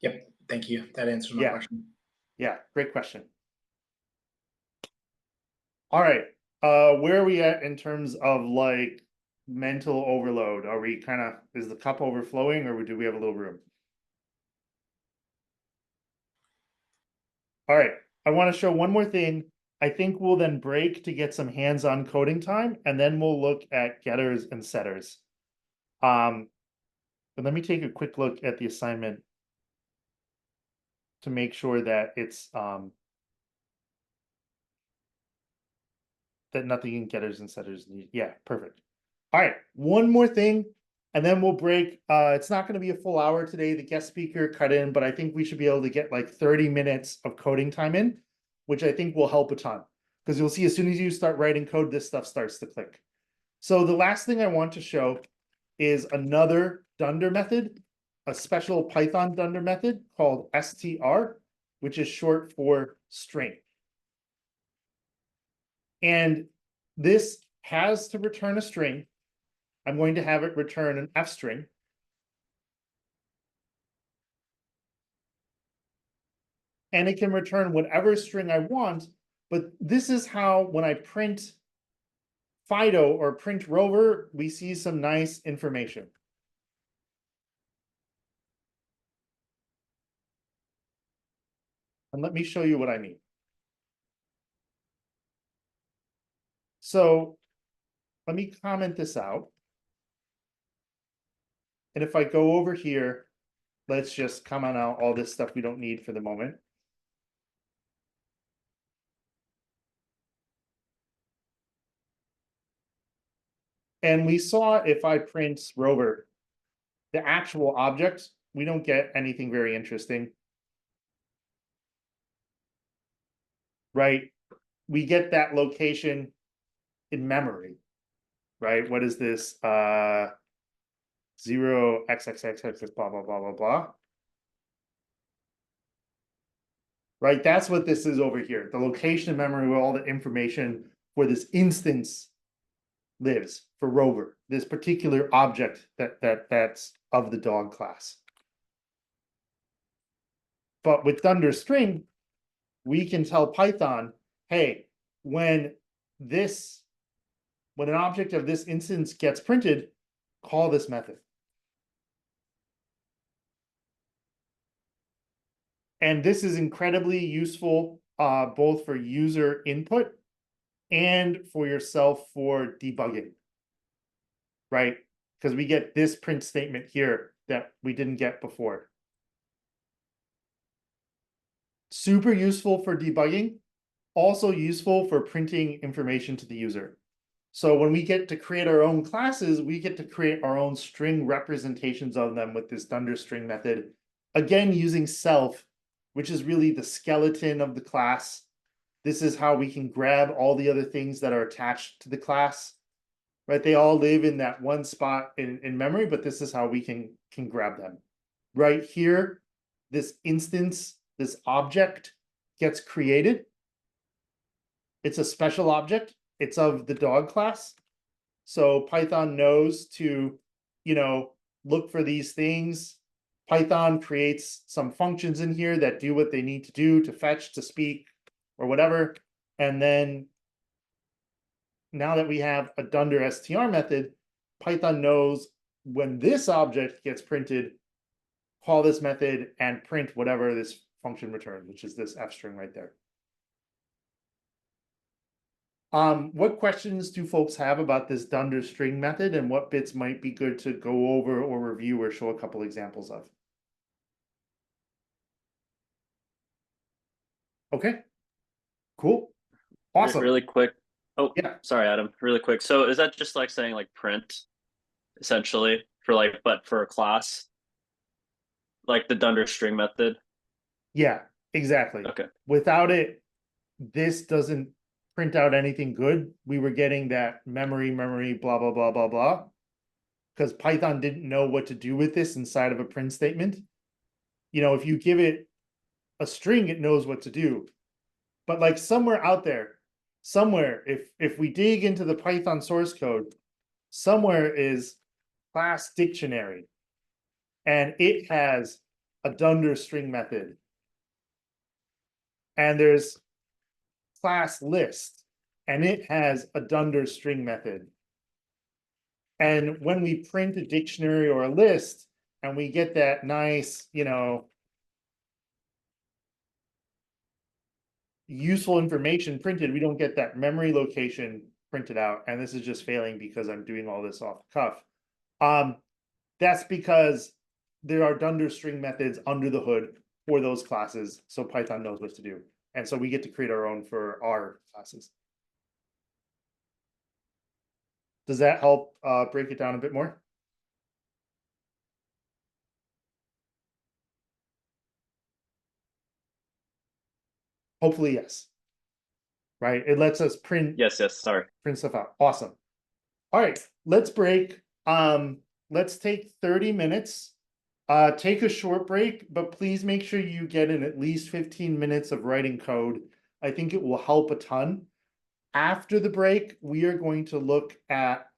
Yep, thank you. That answers my Yeah. question. Yeah, great question. All right. Where are we at in terms of like mental overload? Are we kind of, is the cup overflowing, or do we have a little room? All right. I want to show one more thing. I think we'll then break to get some hands-on coding time, and then we'll look at getters and setters. But let me take a quick look at the assignment to make sure that it's that nothing in getters and setters need. Yeah, perfect. All right, one more thing, and then we'll break. It's not going to be a full hour today. The guest speaker cut in, but I think we should be able to get like 30 minutes of coding time in, which I think will help a ton. Because you'll see as soon as you start writing code, this stuff starts to click. So the last thing I want to show is another Dunder method, a special Python Dunder method called str, which is short for string. And this has to return a string. I'm going to have it return an F string. And it can return whatever string I want, but this is how, when I print Fido or print Rover, we see some nice information. And let me show you what I mean. So let me comment this out. And if I go over here, let's just comment out all this stuff we don't need for the moment. And we saw if I print Rover, the actual object, we don't get anything very interesting. right? We get that location in memory, right? What is this? 0xxxx blah blah blah blah blah. Right, that's what this is over here. The location in memory where all the information for this instance lives for Rover, this particular object that's of the dog class. But with Dunder string, we can tell Python, hey, when an object of this instance gets printed, call this method. And this is incredibly useful, both for user input and for yourself for debugging, right? Because we get this print statement here that we didn't get before. Super useful for debugging, also useful for printing information to the user. So when we get to create our own classes, we get to create our own string representations of them with this Dunder string method. Again, using self, which is really the skeleton of the class. This is how we can grab all the other things that are attached to the class, right? They all live in that one spot in memory, but this is how we can grab them. Right here, this instance, this object gets created. It's a special object. It's of the dog class. So Python knows to, look for these things. Python creates some functions in here that do what they need to do to fetch, to speak, or whatever. And then now that we have a Dunder str method, Python knows when this object gets printed, call this method and print whatever this function returns, which is this f string right there. What questions do folks have about this Dunder string method, and what bits might be good to go over or review or show a couple examples of? Okay, cool, awesome. Really quick. Oh, Yeah. sorry, Adam. Really quick. So is that just like saying like print, essentially, for like, but for a class, like the Dunder string method? Yeah, exactly. Okay. Without it, this doesn't print out anything good. We were getting that memory, blah, blah, blah, blah, blah. Because Python didn't know what to do with this inside of a print statement. If you give it a string, it knows what to do. But like somewhere out there, if we dig into the Python source code, somewhere is class dictionary. And it has a Dunder string method. And there's class list, and it has a Dunder string method. And when we print a dictionary or a list, and we get that nice, useful information printed, we don't get that memory location printed out. And this is just failing because I'm doing all this off the cuff. That's because there are Dunder string methods under the hood for those classes, so Python knows what to do. And so we get to create our own for our classes. Does that help break it down a bit more? Hopefully, yes. Right, it lets us print. Yes, sorry. Print stuff out. Awesome. All right, let's break. Let's take 30 minutes. Take a short break, but please make sure you get in at least 15 minutes of writing code. I think it will help a ton. After the break, we are going to look at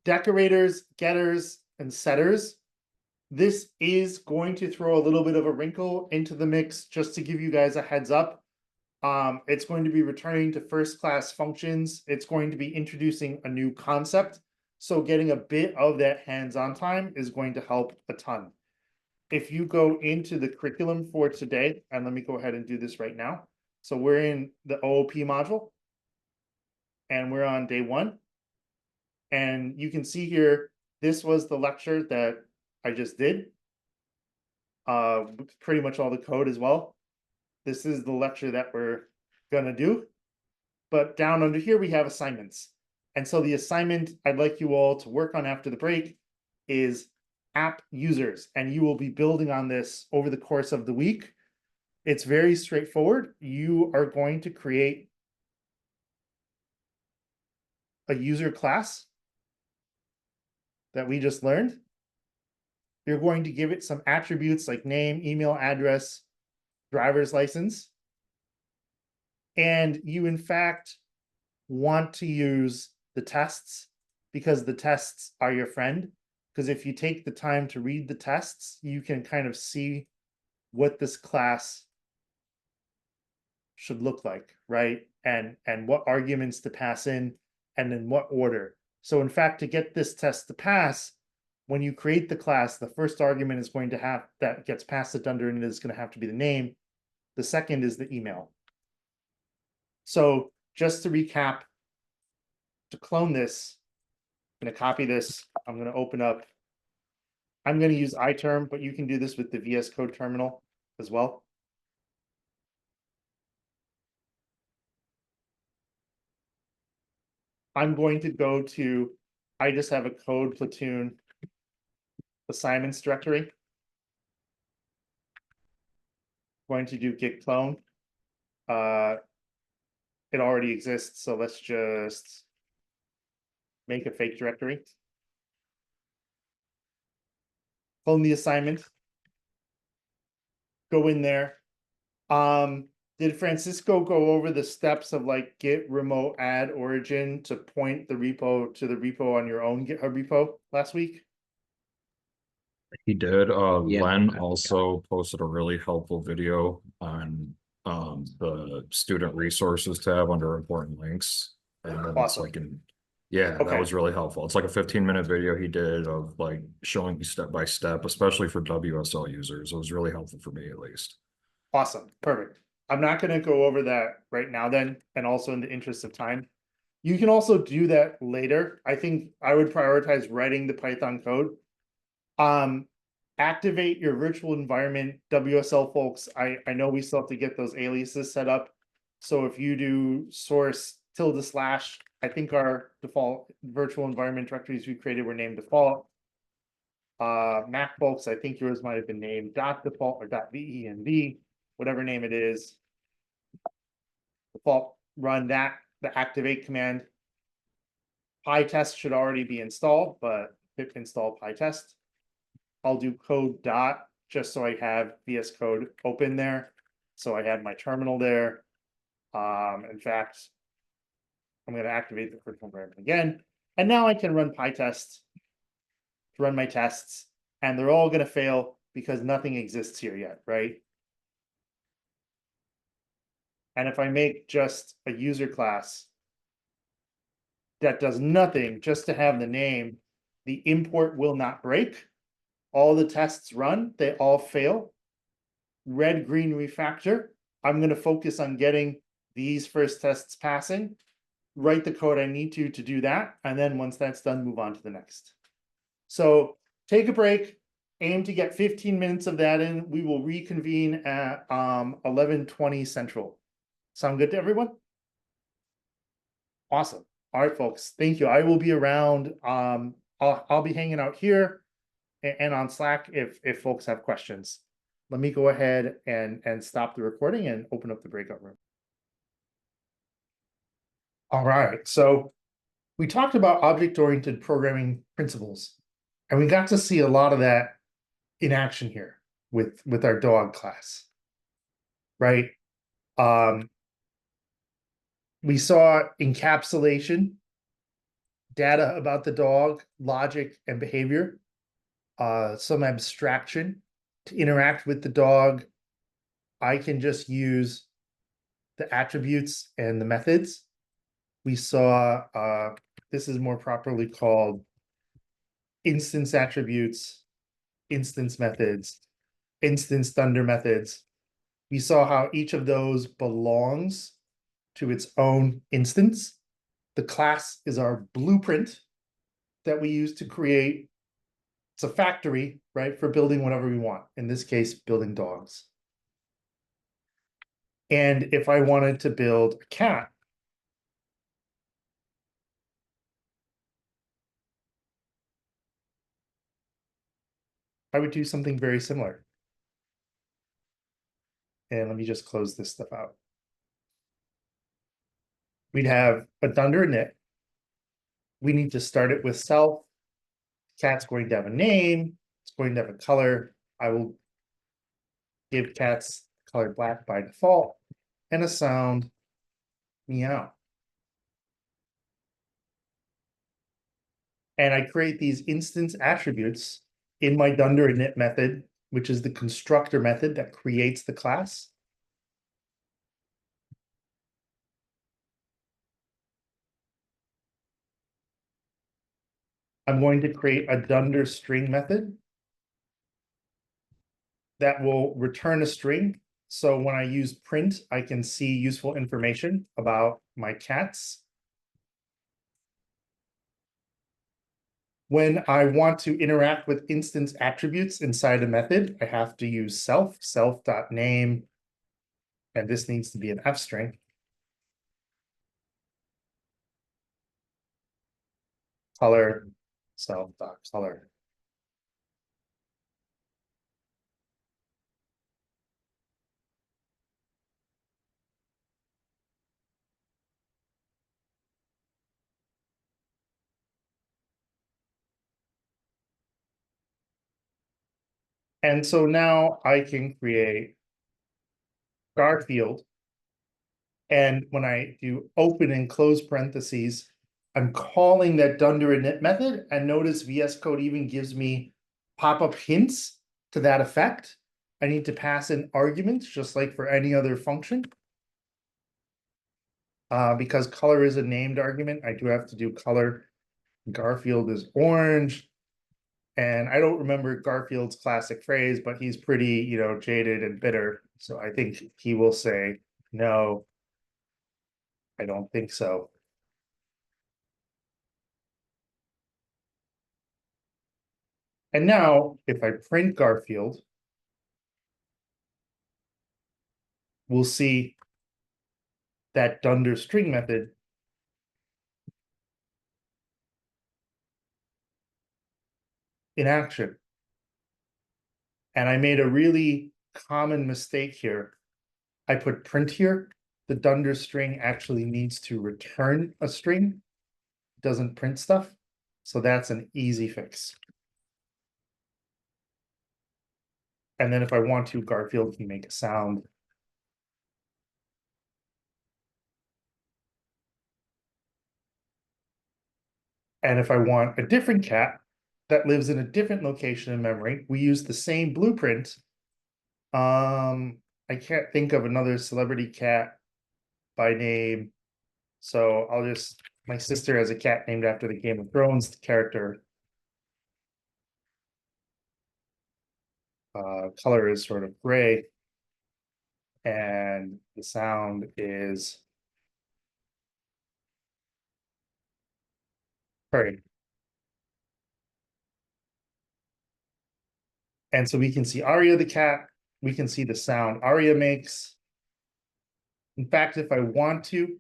decorators, getters, and setters. This is going to throw a little bit of a wrinkle into the mix, just to give you guys a heads up. It's going to be returning to first class functions. It's going to be introducing a new concept. So getting a bit of that hands-on time is going to help a ton. If you go into the curriculum for today, and let me go ahead and do this right now. So we're in the OOP module, and we're on day 1. And you can see here, this was the lecture that I just did. Pretty much all the code as well. This is the lecture that we're gonna do. But down under here, we have assignments. And so the assignment I'd like you all to work on after the break is app users. And you will be building on this over the course of the week. it's very straightforward. You are going to create a user class that we just learned. You're going to give it some attributes like name, email address, driver's license. And you, in fact, want to use the tests because the tests are your friend. Because if you take the time to read the tests, you can kind of see what this class should look like, right? And what arguments to pass in and in what order. So in fact, to get this test to pass, when you create the class, the first argument is going to have that gets passed it under, and it is going to have to be the name. The second is the email. So just to recap, to clone this, I'm going to copy this. I'm going to open up. I'm going to use iTerm, but you can do this with the VS Code terminal as well. I'm going to go to, I just have a code platoon assignments directory. Going to do git clone. It already exists, so let's just make a fake directory. Clone the assignment. Go in there. Did Francisco go over the steps of like git remote add origin to point the repo to the repo on your own GitHub repo last week? He did. Yeah. Len also posted a really helpful video on the student resources tab under important links. And then it's Awesome. like yeah, Okay. that was really helpful. It's like a 15-minute video he did of like showing you step by step, especially for WSL users. It was really helpful for me at least. Awesome, perfect. I'm not going to go over that right now then, and also in the interest of time. You can also do that later. I think I would prioritize writing the Python code. Activate your virtual environment, WSL folks. I know we still have to get those aliases set up. So if you do source // I think our default virtual environment directories we created were named default. Mac folks, I think yours might have been named .default or .venv, whatever name it is. Default, run that, the activate command. PyTest should already be installed, but pip install PyTest. I'll do code dot just so I have VS Code open there. So I have my terminal there. In fact, I'm going to activate the virtual environment again. And now I can run PyTest to run my tests. And they're all going to fail because nothing exists here yet, right? And if I make just a user class that does nothing just to have the name, the import will not break. All the tests run, they all fail. Red, green refactor. I'm going to focus on getting these first tests passing, write the code I need to do that. And then once that's done, move on to the next. So take a break, aim to get 15 minutes of that in. We will reconvene at 11:20 Central. Sound good to everyone? Awesome. All right, folks. Thank you. I will be around. I'll be hanging out here and on Slack if folks have questions. Let me go ahead and stop the recording and open up the breakout room. All right. So we talked about object-oriented programming principles, and we got to see a lot of that in action here with our dog class, right? We saw encapsulation, data about the dog, logic and behavior, some abstraction to interact with the dog. I can just use the attributes and the methods. We saw, this is more properly called instance attributes, instance methods, instance Dunder methods. We saw how each of those belongs to its own instance. The class is our blueprint that we use to create. It's a factory, right, for building whatever we want. In this case, building dogs. And if I wanted to build a cat, I would do something very similar. and let me just close this stuff out. We'd have a dunder init. We need to start it with self. Cat's going to have a name. It's going to have a color. I will give cats color black by default and a sound, meow. And I create these instance attributes in my dunder init method, which is the constructor method that creates the class. I'm going to create a dunder string method that will return a string. So when I use print, I can see useful information about my cats. When I want to interact with instance attributes inside a method, I have to use self.name, and this needs to be an F string. Color, self.color. And so now I can create Garfield. And when I do open and close parentheses, I'm calling that dunder init method. And notice VS Code even gives me pop-up hints to that effect. I need to pass in arguments just like for any other function. Because color is a named argument, I do have to do color. Garfield is orange. And I don't remember Garfield's classic phrase, but he's pretty, jaded and bitter. So I think he will say, no, I don't think so. And now if I print Garfield, we'll see that dunder string method in action. And I made a really common mistake here. I put print here. The dunder string actually needs to return a string. It doesn't print stuff. So that's an easy fix. And then if I want to, Garfield can make a sound. And if I want a different cat that lives in a different location in memory, we use the same blueprint. I can't think of another celebrity cat by name. So my sister has a cat named after the Game of Thrones character. Color is sort of gray. And the sound is purring. And so we can see Aria the cat. We can see the sound Aria makes. In fact, if I want to,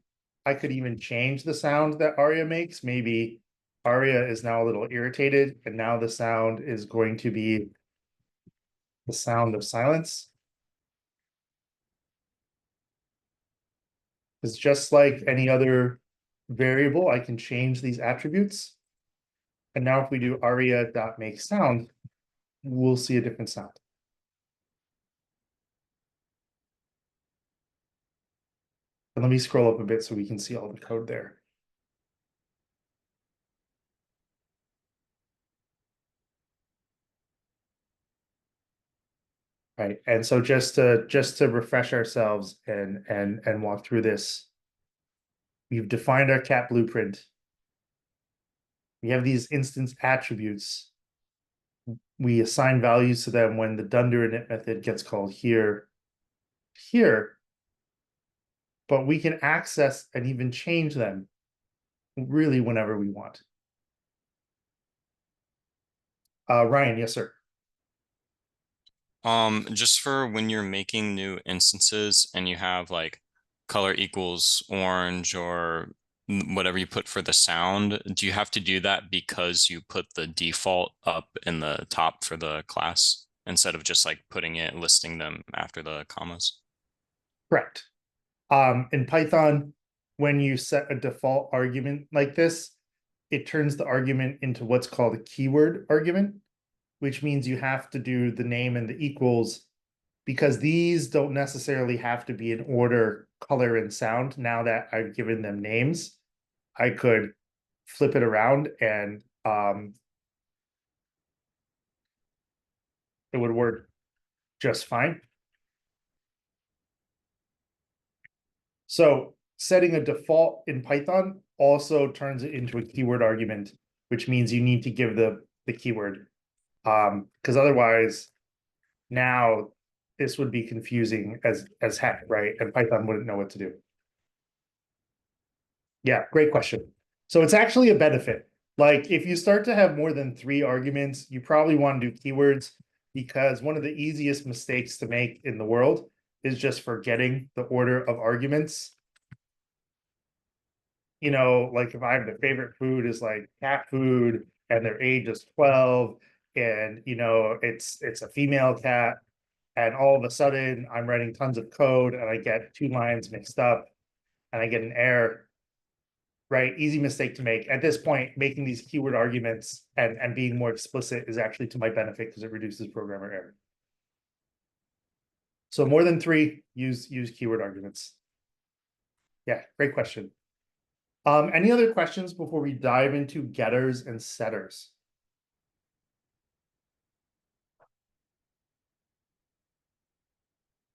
I could even change the sound that Aria makes. Maybe Aria is now a little irritated, and now the sound is going to be the sound of silence. It's just like any other variable, I can change these attributes. And now if we do aria.make sound, we'll see a different sound. And let me scroll up a bit so we can see all the code there. Right, and so just to refresh ourselves and walk through this, we've defined our cat blueprint. We have these instance attributes. We assign values to them when the dunder init method gets called here. But we can access and even change them really whenever we want. Ryan, yes, sir. Just for when you're making new instances and you have like color equals orange or whatever you put for the sound, do you have to do that because you put the default up in the top for the class instead of just like putting it, listing them after the commas? Correct. In Python, when you set a default argument like this, it turns the argument into what's called a keyword argument, which means you have to do the name and the equals, because these don't necessarily have to be in order, color, and sound. Now that I've given them names, I could flip it around and it would work just fine. So setting a default in Python also turns it into a keyword argument, which means you need to give the keyword. Because otherwise now this would be confusing as heck, right? And Python wouldn't know what to do. Yeah, great question. So it's actually a benefit. Like if you start to have more than 3 arguments, you probably want to do keywords, because one of the easiest mistakes to make in the world is just forgetting the order of arguments. You know, like if I have the favorite food is like cat food and their age is 12, and you know it's a female cat, and all of a sudden I'm writing tons of code and I get 2 lines mixed up and I get an error. Right, easy mistake to make. At this point, making these keyword arguments and being more explicit is actually to my benefit because it reduces programmer error. So more than 3, use keyword arguments. Yeah, great question. Any other questions before we dive into getters and setters?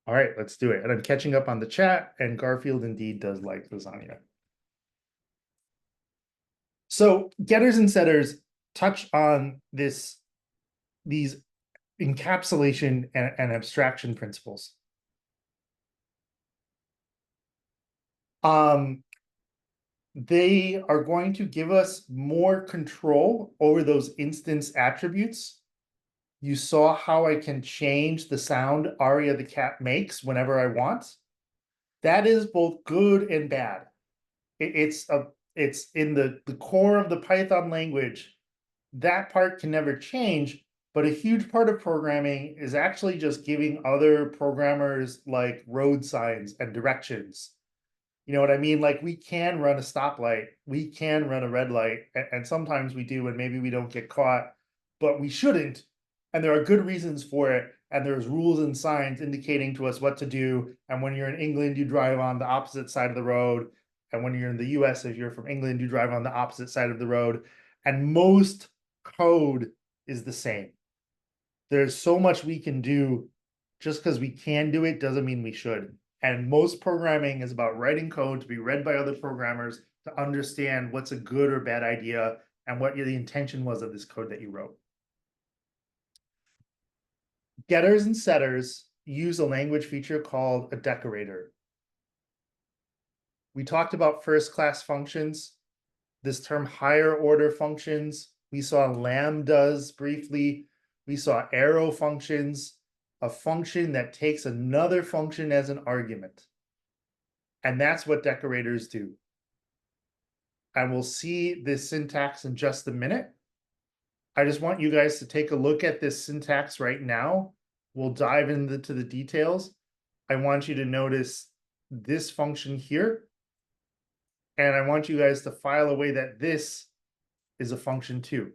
All right, let's do it. And I'm catching up on the chat, and Garfield indeed does like lasagna. So getters and setters touch on these encapsulation and abstraction principles. They are going to give us more control over those instance attributes. You saw how I can change the sound Aria the cat makes whenever I want. That is both good and bad. It's in the core of the Python language. That part can never change, but a huge part of programming is actually just giving other programmers like road signs and directions. You know what I mean? Like we can run a stoplight, we can run a red light, and sometimes we do, and maybe we don't get caught, but we shouldn't. And there are good reasons for it. And there's rules and signs indicating to us what to do. And when you're in England, you drive on the opposite side of the road. And when you're in the US, if you're from England, you drive on the opposite side of the road. And most code is the same. There's so much we can do. Just because we can do it doesn't mean we should. And most programming is about writing code to be read by other programmers to understand what's a good or bad idea and what the intention was of this code that you wrote. Getters and setters use a language feature called a decorator. We talked about first class functions, this term higher order functions. We saw lambdas briefly. We saw arrow functions, a function that takes another function as an argument. And that's what decorators do. And we'll see this syntax in just a minute. I just want you guys to take a look at this syntax right now. We'll dive into the details. I want you to notice this function here. And I want you guys to file away that this is a function too.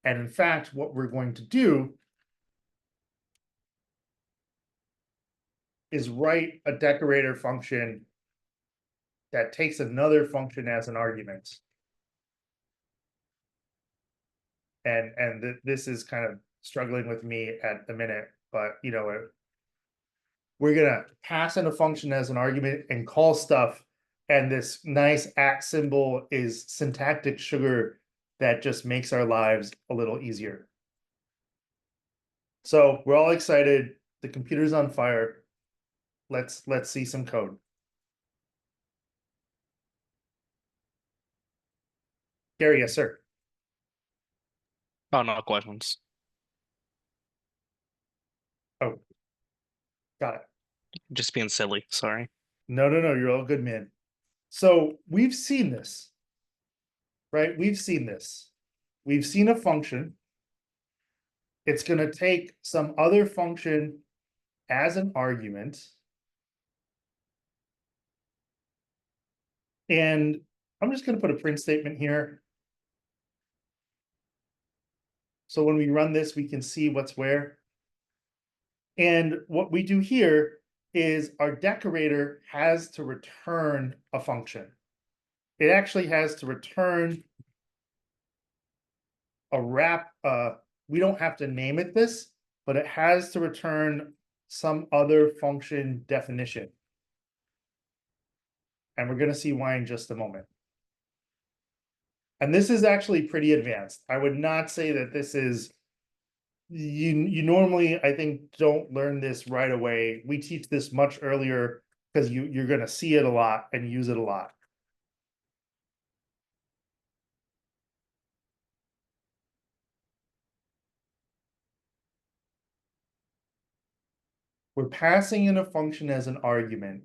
And in fact, what we're going to do is write a decorator function that takes another function as an argument. And this is kind of struggling with me at the minute, but you know, we're gonna pass in a function as an argument and call stuff, and this nice @ symbol is syntactic sugar that just makes our lives a little easier. So we're all excited. The computer's on fire. Let's see some code. Gary, yes, sir. Oh, no questions. Oh, got it. Just being silly. Sorry. No, you're all good, man. So we've seen this, right? We've seen this. We've seen a function. It's going to take some other function as an argument. And I'm just gonna put a print statement here. So when we run this, we can see what's where. And what we do here is our decorator has to return a function. It actually has to return a wrap, we don't have to name it this, but it has to return some other function definition. And we're gonna see why in just a moment. And this is actually pretty advanced. I would not say that this is, you normally, I think, don't learn this right away. We teach this much earlier because you're gonna see it a lot and use it a lot. We're passing in a function as an argument.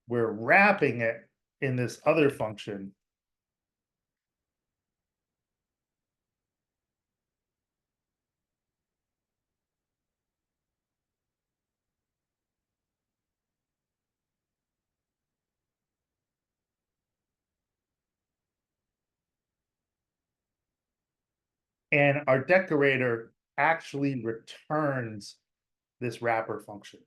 We're wrapping it in this other function. And our decorator actually returns this wrapper function.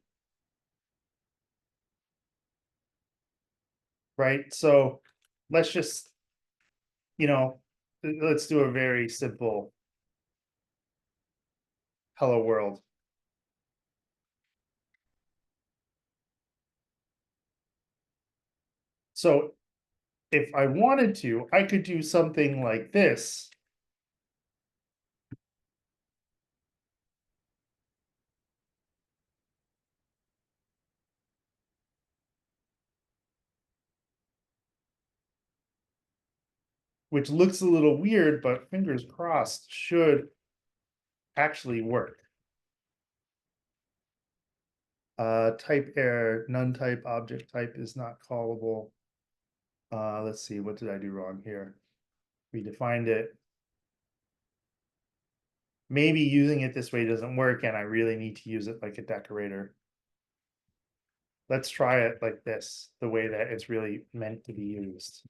Right? So let's just, let's do a very simple hello world. So if I wanted to, I could do something like this. Which looks a little weird, but fingers crossed should actually work. Type error, none type object type is not callable. Let's see, what did I do wrong here? We defined it. Maybe using it this way doesn't work and I really need to use it like a decorator. Let's try it like this, the way that it's really meant to be used.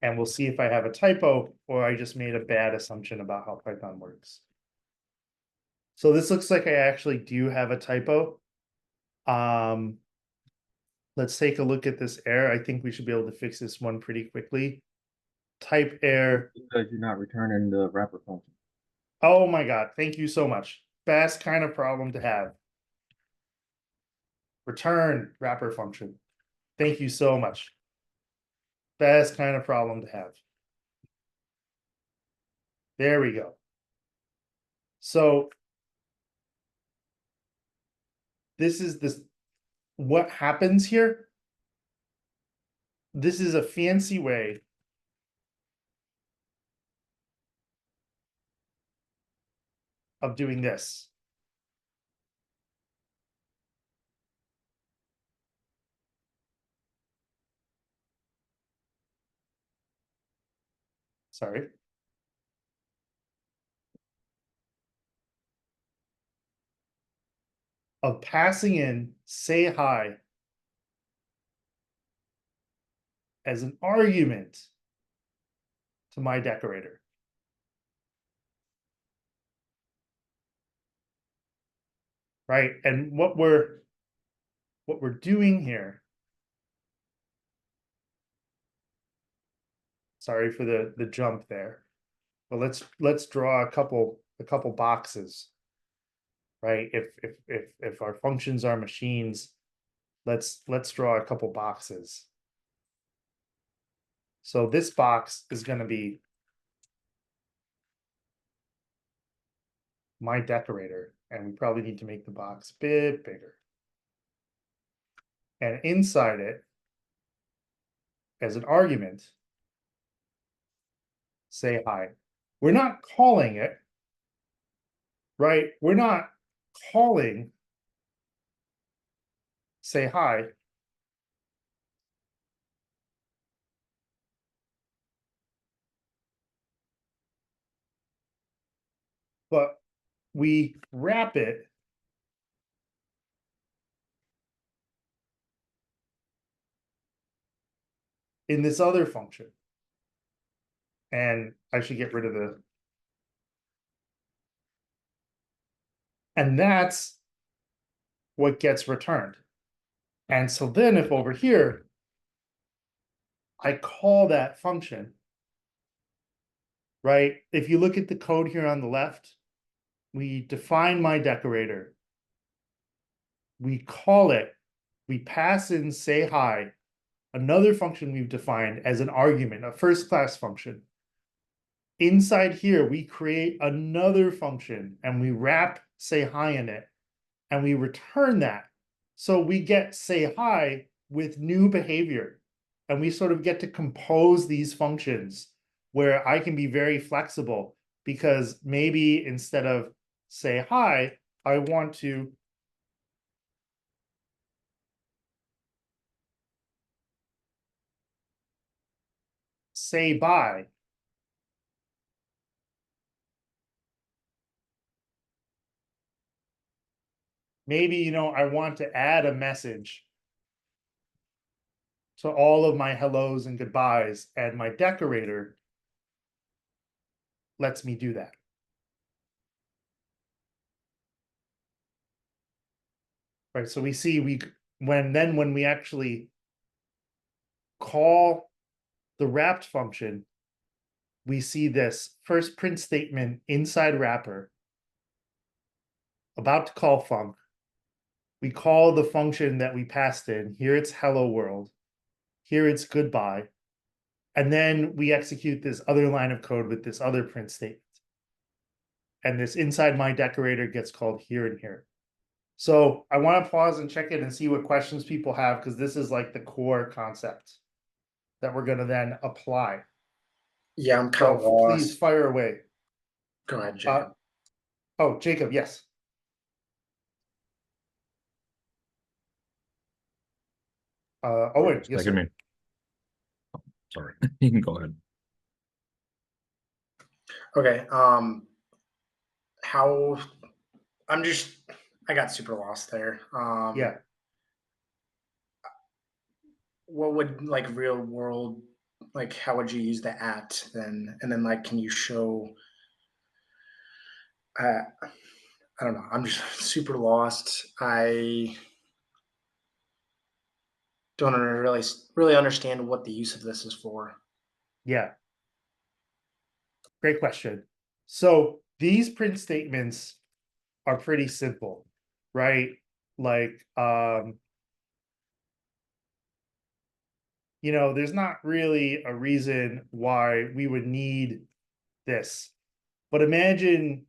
And we'll see if I have a typo or I just made a bad assumption about how Python works. So this looks like I actually do have a typo. Let's take a look at this error. I think we should be able to fix this one pretty quickly. Type error. Because you're not returning the wrapper function. Oh my God, thank you so much. Best kind of problem to have. Return wrapper function. Thank you so much. Best kind of problem to have. There we go. So this is what happens here. This is a fancy way of doing this. Sorry. Of passing in say hi as an argument to my decorator. Right? And what we're doing here. Sorry for the jump there. But let's draw a couple boxes. Right? If our functions are machines, let's draw a couple boxes. So this box is going to be my decorator, and we probably need to make the box a bit bigger. And inside it, as an argument, say hi. We're not calling it, right? We're not calling say hi. But we wrap it in this other function. And I should get rid of the. And that's what gets returned. And so then if over here, I call that function, right? If you look at the code here on the left, we define my decorator. We call it, we pass in say hi, another function we've defined as an argument, a first class function. Inside here, we create another function and we wrap say hi in it and we return that. So we get say hi with new behavior and we sort of get to compose these functions where I can be very flexible because maybe instead of say hi, I want to say bye. Maybe, you know, I want to add a message to all of my hellos and goodbyes, and my decorator lets me do that. Right, so we see when we actually call the wrapped function, we see this first print statement inside wrapper about to call func. We call the function that we passed in. Here it's hello world. Here it's goodbye. And then we execute this other line of code with this other print statement. And this inside my decorator gets called here and here. So I want to pause and check in and see what questions people have, because this is like the core concept that we're going to then apply. Yeah, I'm kind of So please lost. fire away. Go ahead, Jacob. Oh, Jacob, yes. Owen, yes, Second sir. me. Sorry, you can go ahead. Okay. How I got super lost there. Yeah. What would like real world, like how would you use the at then? And then like, can you show, I don't know. I'm just super lost. I don't really understand what the use of this is for. Yeah. Great question. So these print statements are pretty simple, right? Like, you know, there's not really a reason why we would need this. But imagine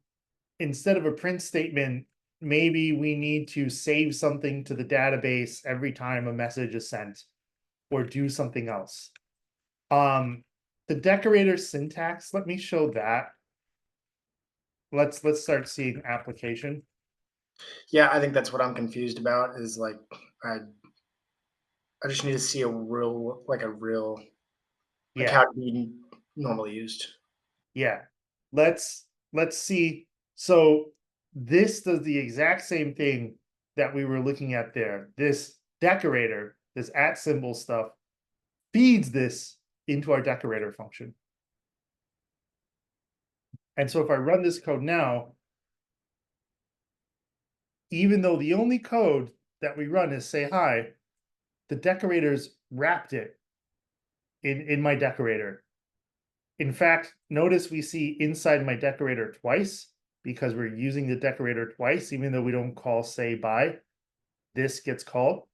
instead of a print statement, maybe we need to save something to the database every time a message is sent or do something else. The decorator syntax, let me show that. Let's start seeing application. Yeah, I think that's what I'm confused about is like, I just need to see a real, like Yeah. how to be normally used. Yeah, let's see. So this does the exact same thing that we were looking at there. This decorator, this at symbol stuff, feeds this into our decorator function. And so if I run this code now, even though the only code that we run is say hi, the decorators wrapped it in my decorator. In fact, notice we see inside my decorator twice because we're using the decorator twice, even though we don't call say bye. This gets called.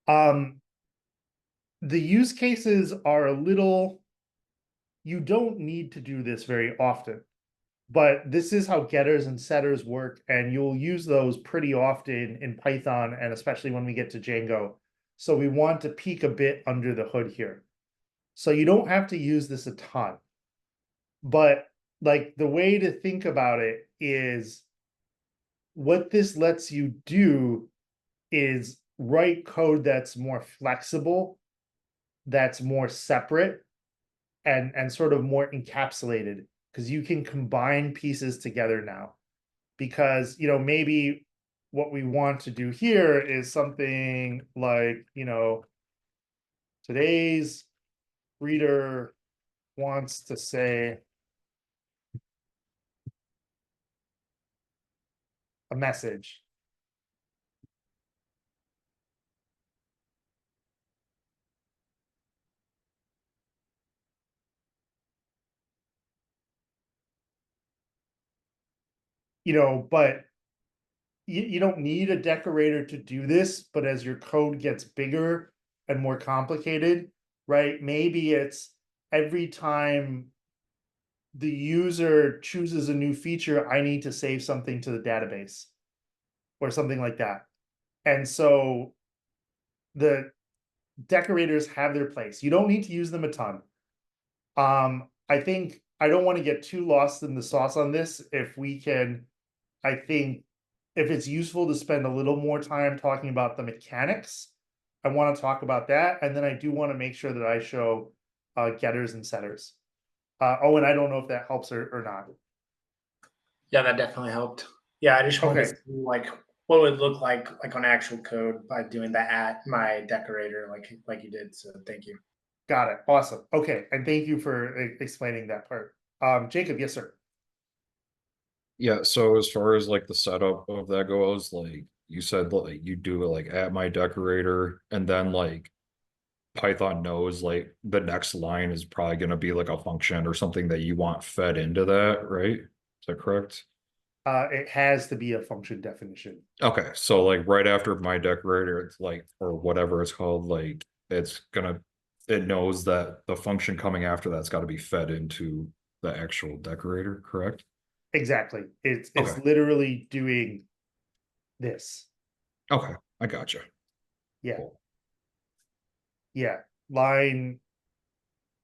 The use cases are a little, you don't need to do this very often, but this is how getters and setters work, and you'll use those pretty often in Python, and especially when we get to Django. So we want to peek a bit under the hood here. So you don't have to use this a ton. But like the way to think about it is what this lets you do is write code that's more flexible, that's more separate, and sort of more encapsulated, because you can combine pieces together now. Because, you know, maybe what we want to do here is something like, you know, today's reader wants to say a message. You know, but you don't need a decorator to do this, but as your code gets bigger and more complicated, right? Maybe it's every time the user chooses a new feature, I need to save something to the database or something like that. And so the decorators have their place. You don't need to use them a ton. I think I don't want to get too lost in the sauce on this. If we can, I think if it's useful to spend a little more time talking about the mechanics, I want to talk about that. And then I do want to make sure that I show getters and setters. Owen, I don't know if that helps or not. Yeah, that definitely helped. Yeah, I just wanted to Okay. see like what it would look like on actual code by doing that at my decorator like you did. So thank you. Got it. Awesome. Okay. And thank you for explaining that part. Jacob, yes, sir. Yeah, so as far as like the setup of that goes, like you said, like you do it like at my decorator, and then like Python knows like the next line is probably going to be like a function or something that you want fed into that, right? Is that correct? It has to be a function definition. Okay, so like right after my decorator, it's like, or whatever it's called, like it knows that the function coming after that's got to be fed into the actual decorator, correct? Exactly. It's Okay. literally doing this. Okay, I gotcha. Yeah. Cool. Yeah. Line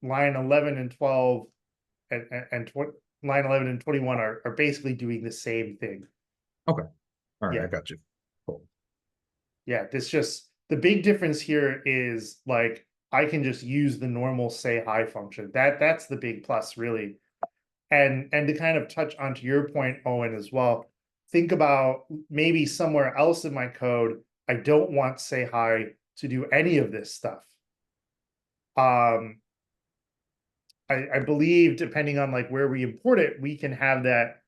11 and 12 and line 11 and 21 are basically doing the same thing. All right, Yeah. I got you. Cool. Yeah, this just the big difference here is like I can just use the normal say hi function. That's the big plus, really. And to kind of touch onto your point, Owen, as well. Think about maybe somewhere else in my code, I don't want say hi to do any of this stuff. I believe depending on like where we import it, we can have that.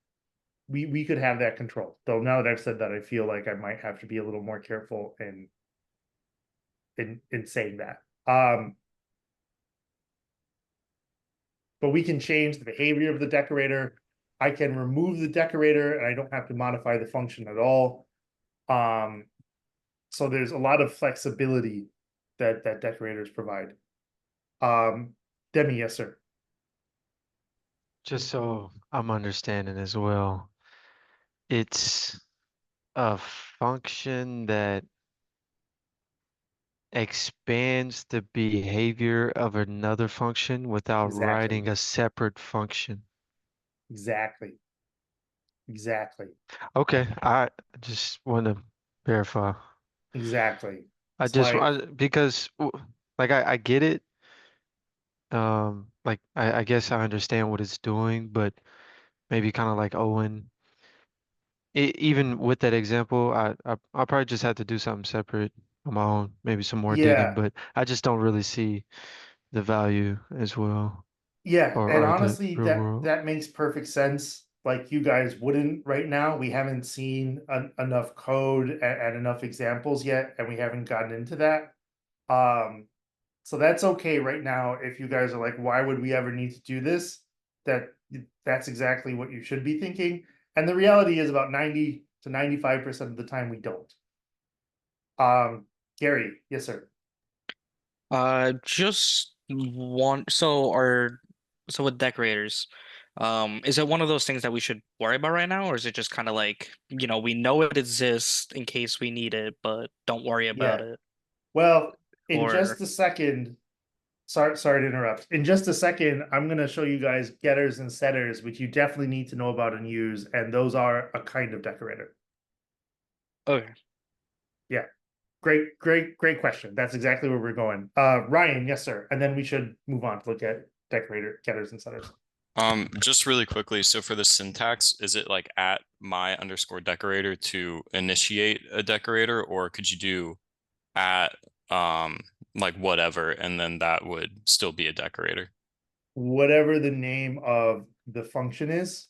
We could have that control. Though now that I've said that, I feel like I might have to be a little more careful in saying that. But we can change the behavior of the decorator. I can remove the decorator and I don't have to modify the function at all. So there's a lot of flexibility that decorators provide. Demi, yes, sir. Just so I'm understanding as well, it's a function that expands the behavior of another function without Exactly. writing a separate function. Exactly. Okay, I just want to verify. Exactly. I It's just like, because like I get it. Like I guess I understand what it's doing, but maybe kind of like Owen. Even with that example, I probably just had to do something separate on my own, maybe some more digging, yeah, but I just don't really see the value as well, yeah. And or the honestly, real world. that makes perfect sense. Like you guys wouldn't right now. We haven't seen enough code and enough examples yet, and we haven't gotten into that. So that's okay right now. If you guys are like, why would we ever need to do this? That's exactly what you should be thinking. And the reality is about 90 to 95% of the time we don't. Gary, yes, sir. Just one. So with decorators, is it one of those things that we should worry about right now, or is it just kind of like, we know it exists in case we need it, but don't worry about it? Well, in Or just a second, sorry to interrupt. In just a second, I'm going to show you guys getters and setters, which you definitely need to know about and use, and those are a kind of decorator. okay. Yeah. Great question. That's exactly where we're going. Ryan, yes, sir. And then we should move on to look at decorator, getters, and setters. Just really quickly, so for the syntax, is it like at my underscore decorator to initiate a decorator, or could you do at like whatever, and then that would still be a decorator. Whatever the name of the function is.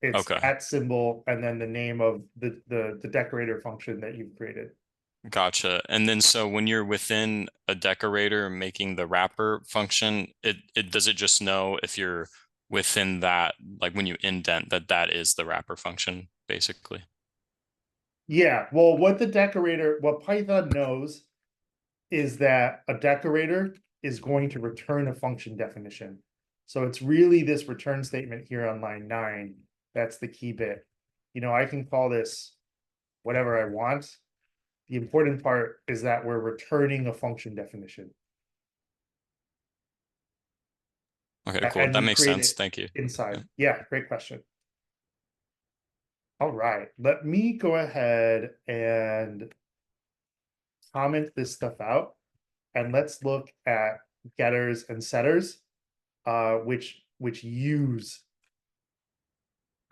It's Okay. at symbol and then the name of the decorator function that you've created. Gotcha. And then so when you're within a decorator making the wrapper function, it does it just know if you're within that, like when you indent that that is the wrapper function, basically. Yeah, well, what Python knows is that a decorator is going to return a function definition. So it's really this return statement here on line 9. That's the key bit. You know, I can call this whatever I want. The important part is that we're returning a function definition. Okay, cool. And That we makes create sense. it Thank you. inside. Yeah, great question. All right, let me go ahead and comment this stuff out. And let's look at getters and setters, which use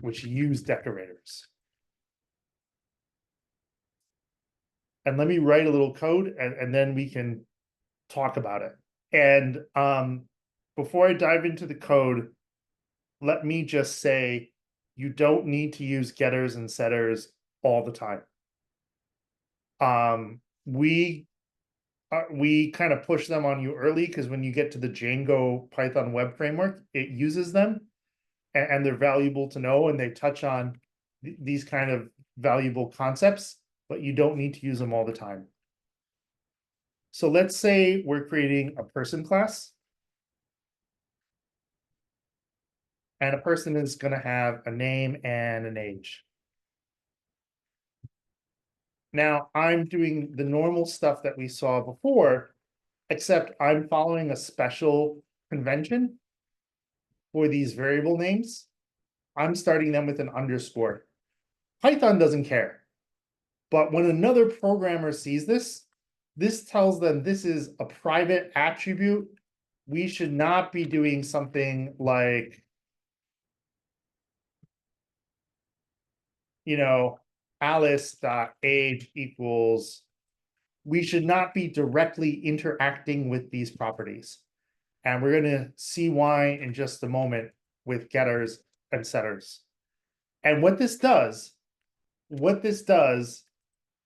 decorators. And let me write a little code and then we can talk about it. And before I dive into the code, let me just say you don't need to use getters and setters all the time. We kind of push them on you early because when you get to the Django Python web framework, it uses them and they're valuable to know and they touch on these kind of valuable concepts, but you don't need to use them all the time. So let's say we're creating a person class. And a person is going to have a name and an age. Now I'm doing the normal stuff that we saw before, except I'm following a special convention for these variable names. I'm starting them with an underscore. Python doesn't care. But when another programmer sees this, this tells them this is a private attribute. We should not be doing something like, you know, Alice.age equals, we should not be directly interacting with these properties. And we're going to see why in just a moment with getters and setters. And what this does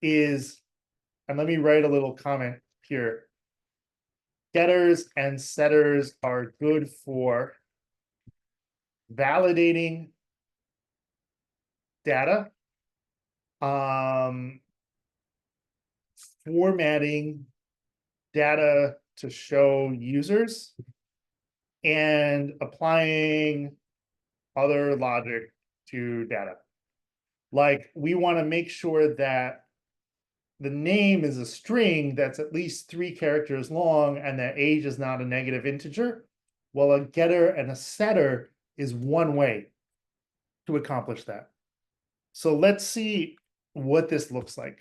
is, and let me write a little comment here. Getters and setters are good for validating data, formatting data to show users, and applying other logic to data. Like we want to make sure that the name is a string that's at least 3 characters long and that age is not a negative integer. Well, a getter and a setter is one way to accomplish that. So let's see what this looks like.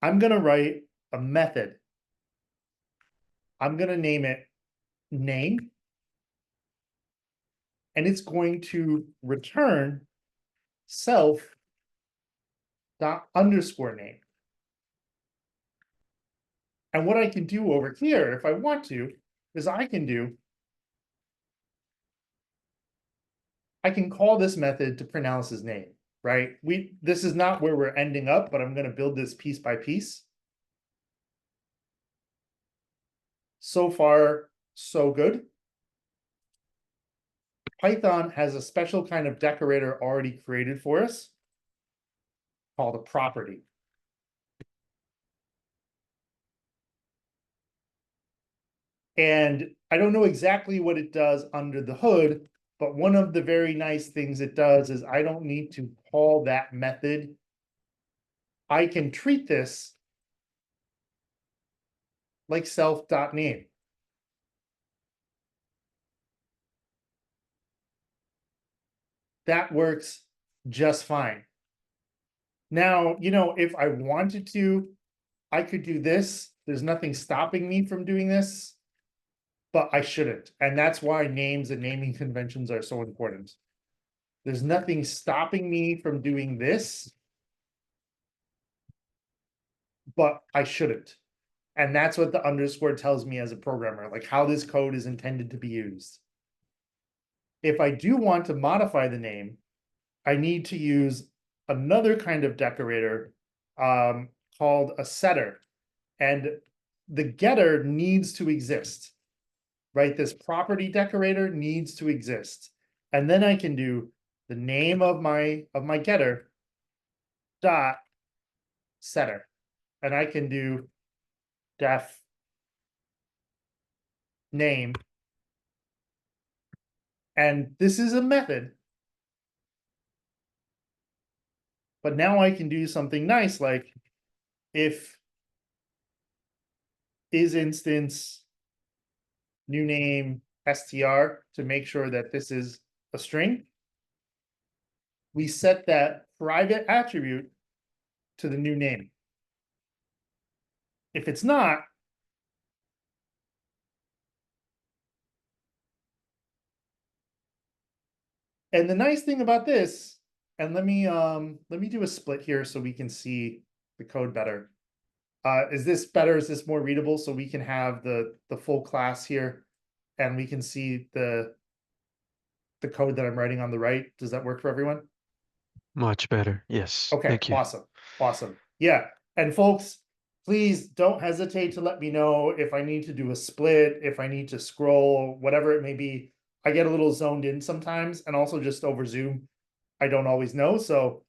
I'm going to write a method. I'm going to name it name. And it's going to return self dot underscore name. And what I can do over here, if I want to, is I can call this method to print Alice's name, right? This is not where we're ending up, but I'm going to build this piece by piece. So far, so good. Python has a special kind of decorator already created for us called a property. And I don't know exactly what it does under the hood, but one of the very nice things it does is I don't need to call that method. I can treat this like self.name. That works just fine. Now, you know, if I wanted to, I could do this. There's nothing stopping me from doing this, but I shouldn't. And that's why names and naming conventions are so important. There's nothing stopping me from doing this, but I shouldn't. And that's what the underscore tells me as a programmer, like how this code is intended to be used. If I do want to modify the name, I need to use another kind of decorator called a setter. And the getter needs to exist, right? This property decorator needs to exist. And then I can do the name of my getter dot setter. And I can do def name. And this is a method. But now I can do something nice, like if is instance new name str to make sure that this is a string. We set that private attribute to the new name. If it's not, and the nice thing about this, and let me do a split here so we can see the code better. Is this better? Is this more readable so we can have the full class here and we can see the code that I'm writing on the right? Does that work for everyone? Much better. Yes. Okay, Thank you. awesome. Yeah, and folks, please don't hesitate to let me know if I need to do a split, if I need to scroll, whatever it may be. I get a little zoned in sometimes, and also just over Zoom, I don't always know. So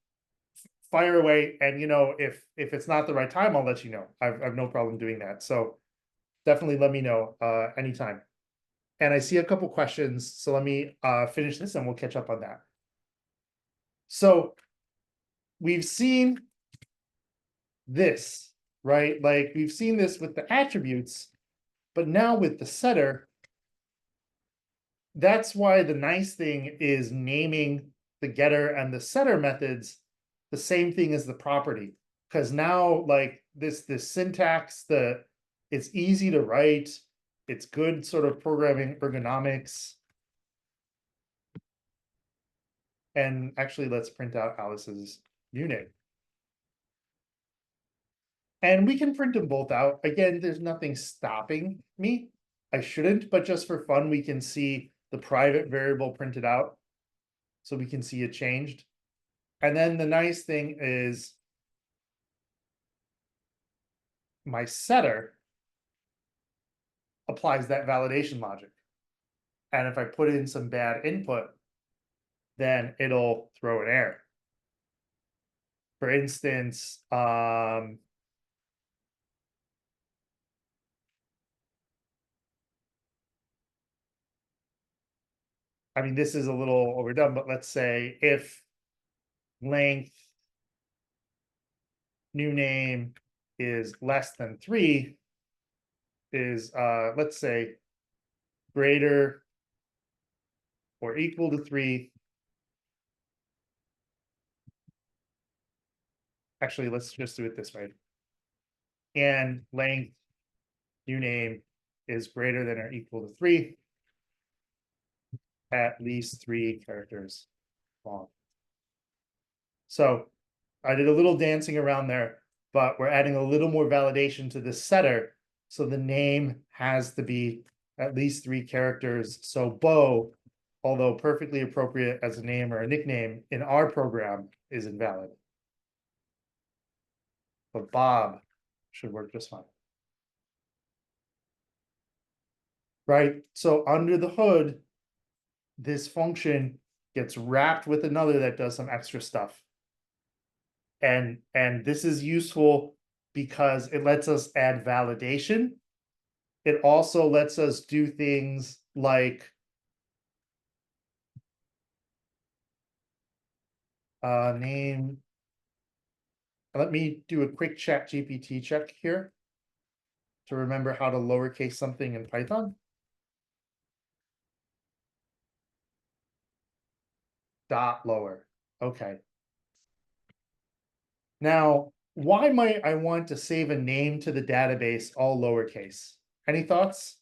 fire away, and if it's not the right time, I'll let you know. I've no problem doing that. So definitely let me know anytime. And I see a couple questions, so let me finish this and we'll catch up on that. So we've seen this, right? Like we've seen this with the attributes, but now with the setter, that's why the nice thing is naming the getter and the setter methods the same thing as the property. Because now like this syntax, it's easy to write, it's good sort of programming ergonomics. And actually, let's print out Alice's new name. And we can print them both out. Again, there's nothing stopping me. I shouldn't, but just for fun, we can see the private variable printed out. So we can see it changed. And then the nice thing is my setter applies that validation logic. And if I put in some bad input, then it'll throw an error. For instance, I mean, this is a little overdone, but let's say if length new name is less than 3 is let's say greater or equal to 3. Actually, let's just do it this way. And length new name is greater than or equal to 3. At least 3 characters long. So I did a little dancing around there, but we're adding a little more validation to this setter. So the name has to be at least 3 characters. So Bo, although perfectly appropriate as a name or a nickname in our program, is invalid. But Bob should work just fine. Right? So under the hood, this function gets wrapped with another that does some extra stuff. And this is useful because it lets us add validation. It also lets us do things like name. Let me do a quick chat GPT check here to remember how to lowercase something in Python. Dot lower. Okay. Now, why might I want to save a name to the database all lowercase? Any thoughts?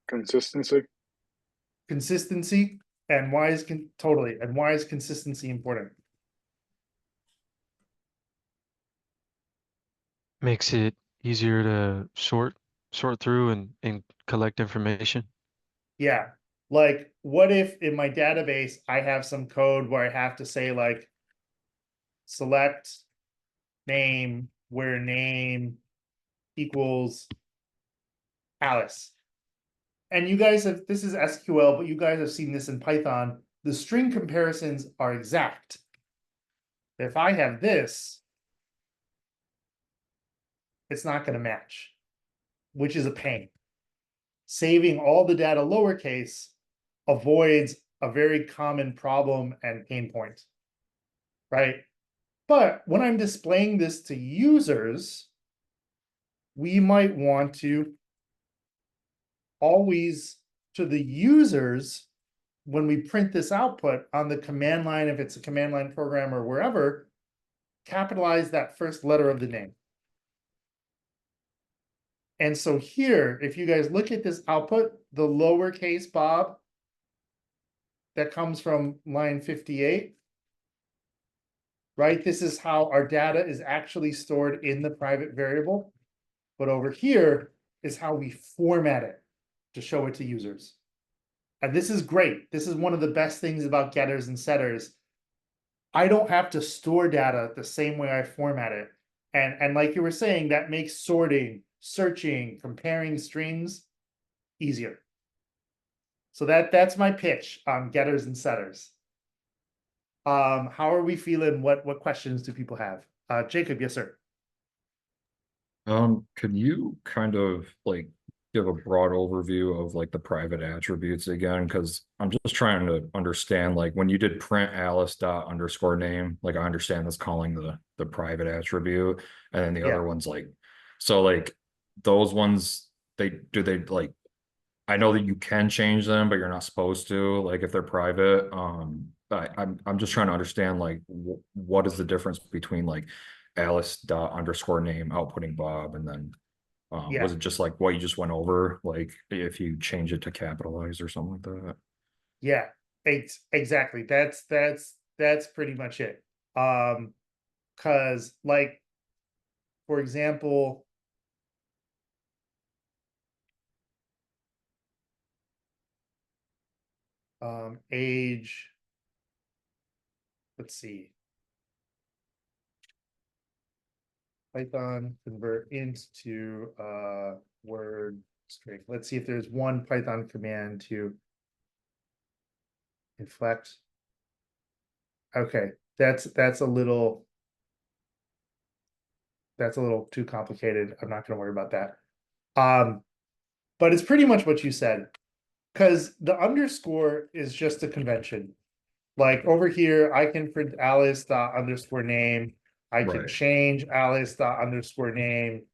Consistency. Consistency. And why is consistency important? Makes it easier to sort through and collect information. Yeah, like what if in my database I have some code where I have to say like select name where name equals Alice. And you guys have, this is SQL, but you guys have seen this in Python. The string comparisons are exact. If I have this, it's not going to match, which is a pain. Saving all the data lowercase avoids a very common problem and pain point, right? But when I'm displaying this to users, we might want to always, to the users, when we print this output on the command line, if it's a command line program or wherever, capitalize that first letter of the name. And so here, if you guys look at this output, the lowercase Bob that comes from line 58, right? This is how our data is actually stored in the private variable. But over here is how we format it to show it to users. And this is great. This is one of the best things about getters and setters. I don't have to store data the same way I format it. And like you were saying, that makes sorting, searching, comparing strings easier. So that's my pitch on getters and setters. How are we feeling? What questions do people have? Jacob, yes, sir. Could you kind of like give a broad overview of like the private attributes again? Because I'm just trying to understand, like when you did print Alice dot underscore name, like I understand that's calling the private attribute, and then the Yeah. other ones like, so like those ones, they like, I know that you can change them, but you're not supposed to, like if they're private. I'm just trying to understand like what is the difference between like Alice dot underscore name outputting Bob, and then Yeah. was it just like what you just went over, like if you change it to capitalize or something like that? Yeah, exactly. That's pretty much it. Because like, for example, age, let's see. Python convert int to word string. Let's see if there's one Python command to inflect. Okay, that's a little too complicated. I'm not going to worry about that. But it's pretty much what you said, because the underscore is just a convention. Like over here, I can print Alice dot underscore name. I can Right. change Alice dot underscore name.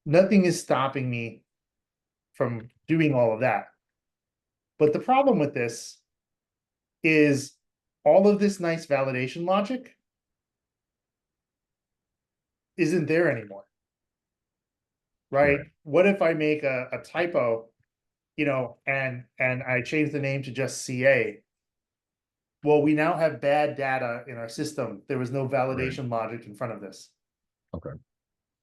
Nothing is stopping me from doing all of that. But the problem with this is all of this nice validation logic isn't there anymore. Right? Right. What if I make a typo, you know, and I change the name to just CA? Well, we now have bad data in our system. There was no validation logic in front of this. Okay.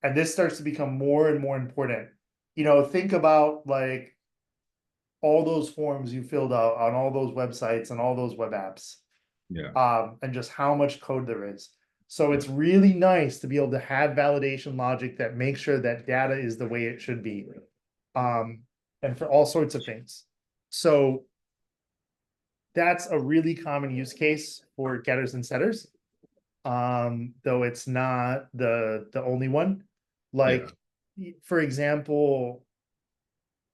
And this starts to become more and more important. You know, think about like all those forms you filled out on all those websites and all those web apps. Yeah. And just how much code there is. So it's really nice to be able to have validation logic that makes sure that data is the way it should be. And for all sorts of things. So that's a really common use case for getters and setters. Though it's not the only one. Like, for example,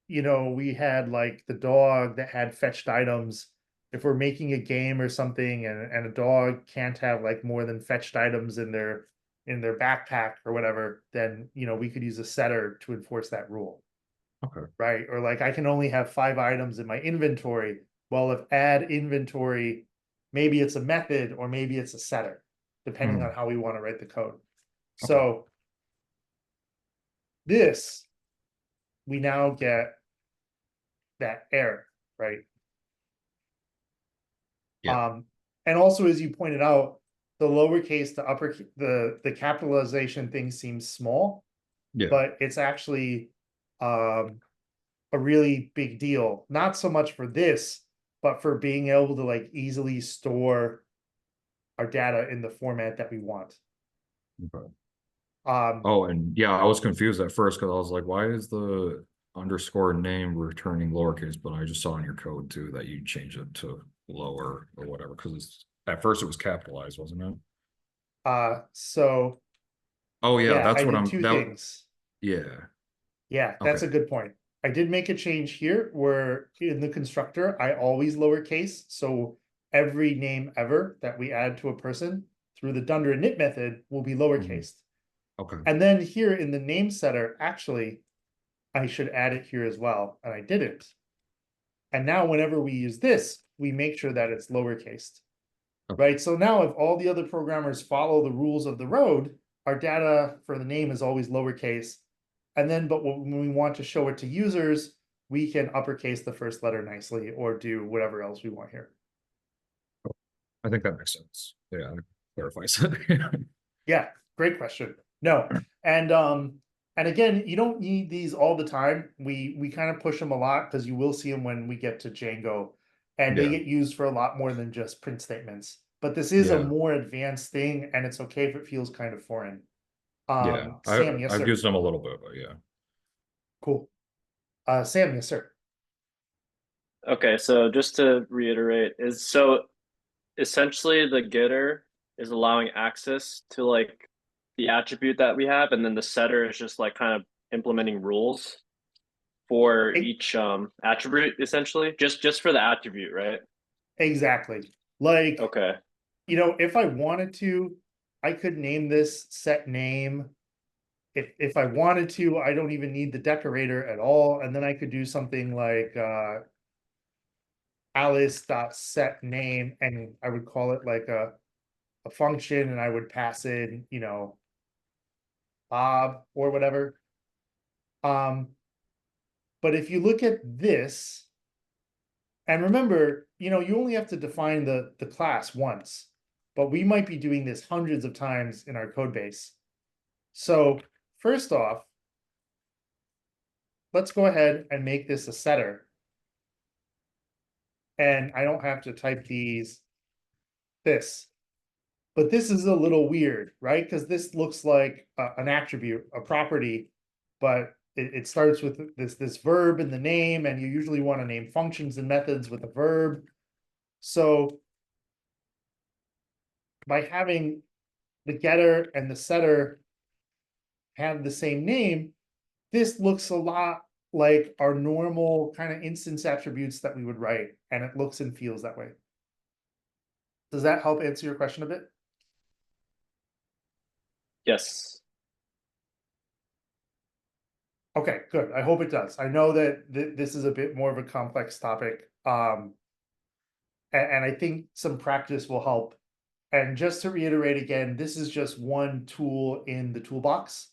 you know, we had like the dog that had fetched items. If we're making a game or something and a dog can't have like more than fetched items in their backpack or whatever, then you know we could use a setter to enforce that rule. Okay. Right? Or like I can only have 5 items in my inventory. Well, if add inventory, maybe it's a method or maybe it's a setter, depending on how we want to write the code. So this, we now get that error, right? Yeah. And also, as you pointed out, the lowercase to upper, the capitalization thing seems small, Yeah. but it's actually a really big deal. Not so much for this, but for being able to like easily store our data in the format that we want. Okay. Um, Oh, and yeah, I was confused at first because I was like, why is the underscore name returning lowercase? But I just saw in your code too that you changed it to lower or whatever, because at first it was capitalized, wasn't it? so Oh yeah, yeah, that's I what did I'm two that things. yeah. Yeah, that's a Okay. good point. I did make a change here where in the constructor, I always lowercase. So every name ever that we add to a person through the dunder init method will be lowercase. Okay. And then here in the name setter, actually, I should add it here as well. And I didn't. And now whenever we use this, we make sure that it's lowercase. Okay. Right? So now if all the other programmers follow the rules of the road, our data for the name is always lowercase. And then, but when we want to show it to users, we can uppercase the first letter nicely or do whatever else we want here. I think that makes sense. Yeah, that clarifies it. Yeah, great question. No, and again, you don't need these all the time. We kind of push them a lot because you will see them when we get to Django, and they Yeah. get used for a lot more than just print statements. But this is a Yeah. more advanced thing, and it's okay if it feels kind of foreign. Yeah. Sam, yes, I've sir. used them a little bit, but yeah. Cool. Sam, yes, sir. Okay, so just to reiterate, is so essentially the getter is allowing access to like the attribute that we have, and then the setter is just like kind of implementing rules for E- each attribute essentially. Just for the attribute, right? Exactly. Like, Okay. if I wanted to, I could name this set name. If I wanted to, I don't even need the decorator at all. And then I could do something like Alice.set name, and I would call it like a function, and I would pass in, Bob or whatever. But if you look at this, and remember, you only have to define the class once, but we might be doing this hundreds of times in our code base. So first off, let's go ahead and make this a setter. And I don't have to type this. But this is a little weird, right? Because this looks like an attribute, a property, but it starts with this verb in the name, and you usually want to name functions and methods with a verb. So by having the getter and the setter have the same name, this looks a lot like our normal kind of instance attributes that we would write, and it looks and feels that way. Does that help answer your question a bit? Yes. Okay, good. I hope it does. I know that this is a bit more of a complex topic. And I think some practice will help. And just to reiterate again, this is just one tool in the toolbox.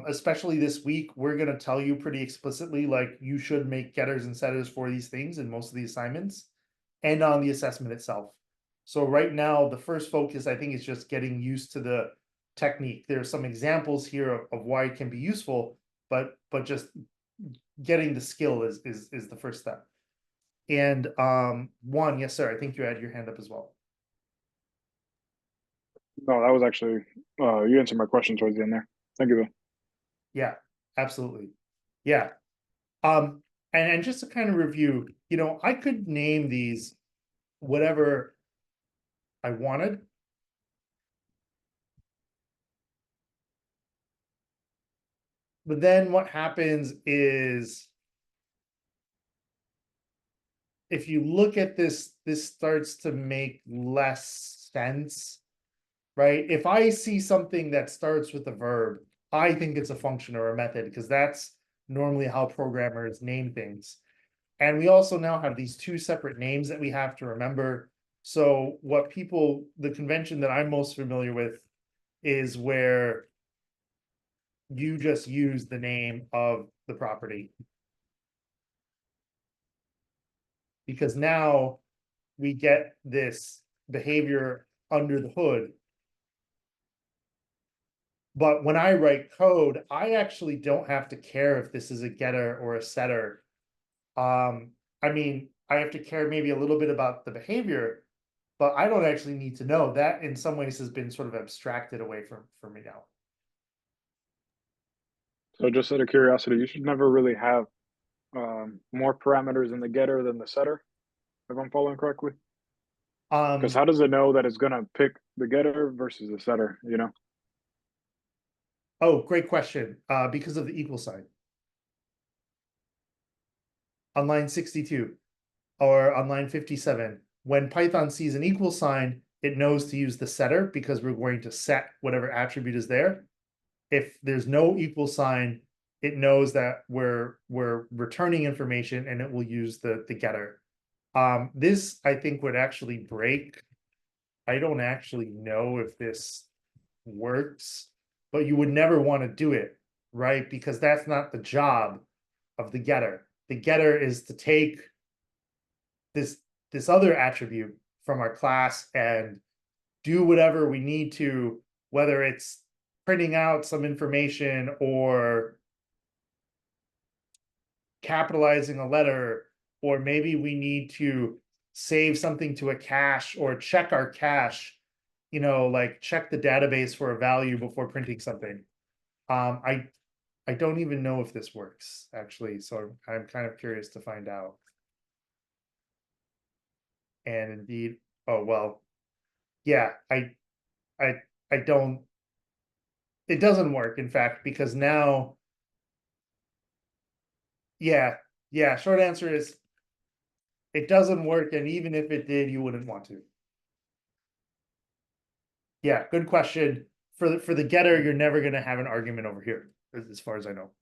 Especially this week, we're going to tell you pretty explicitly, like you should make getters and setters for these things in most of the assignments and on the assessment itself. So right now, the first focus, I think, is just getting used to the technique. There are some examples here of why it can be useful, but just getting the skill is the first step. And Juan, yes, sir. I think you had your hand up as well. No, that was actually you answered my question towards the end there. Thank you, though. Yeah, absolutely. Yeah. And just to kind of review, I could name these whatever I wanted. But then what happens is if you look at this, this starts to make less sense, right? If I see something that starts with a verb, I think it's a function or a method because that's normally how programmers name things. And we also now have these two separate names that we have to remember. So the convention that I'm most familiar with is where you just use the name of the property. Because now we get this behavior under the hood. But when I write code, I actually don't have to care if this is a getter or a setter. I mean, I have to care maybe a little bit about the behavior, but I don't actually need to know. That in some ways has been sort of abstracted away from me now. So just out of curiosity, you should never really have more parameters in the getter than the setter, if I'm following correctly. Because how does it know that it's gonna pick the getter versus the setter, you know? Oh, great question. Because of the equal sign. On line 62 or on line 57, when Python sees an equal sign, it knows to use the setter because we're going to set whatever attribute is there. If there's no equal sign, it knows that we're returning information and it will use the getter. This I think would actually break. I don't actually know if this works, but you would never want to do it, right? Because that's not the job of the getter. The getter is to take this other attribute from our class and do whatever we need to, whether it's printing out some information or capitalizing a letter, or maybe we need to save something to a cache or check our cache, you know, like check the database for a value before printing something. I don't even know if this works actually, so I'm kind of curious to find out. And indeed, oh well, yeah, I don't. It doesn't work, in fact, because now, yeah, short answer is it doesn't work, and even if it did, you wouldn't want to. Yeah, good question. For the getter, you're never going to have an argument over here, as far as I know.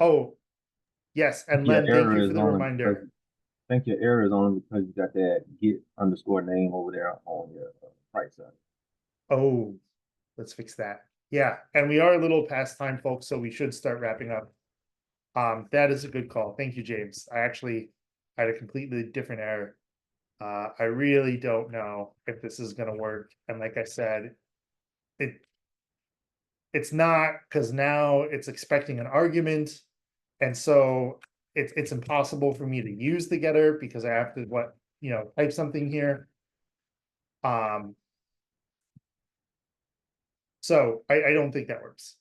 Oh, yes, and Your Len, thank error you is for the only reminder. because- I think your error is only because you got that get underscore name over there on your right side. Oh, let's fix that. Yeah, and we are a little past time, folks, so we should start wrapping up. That is a good call. Thank you, James. I actually had a completely different error. I really don't know if this is gonna work. And like I said, it's not, because now it's expecting an argument. And so it's impossible for me to use the getter because I have to type something here. So I don't think that works.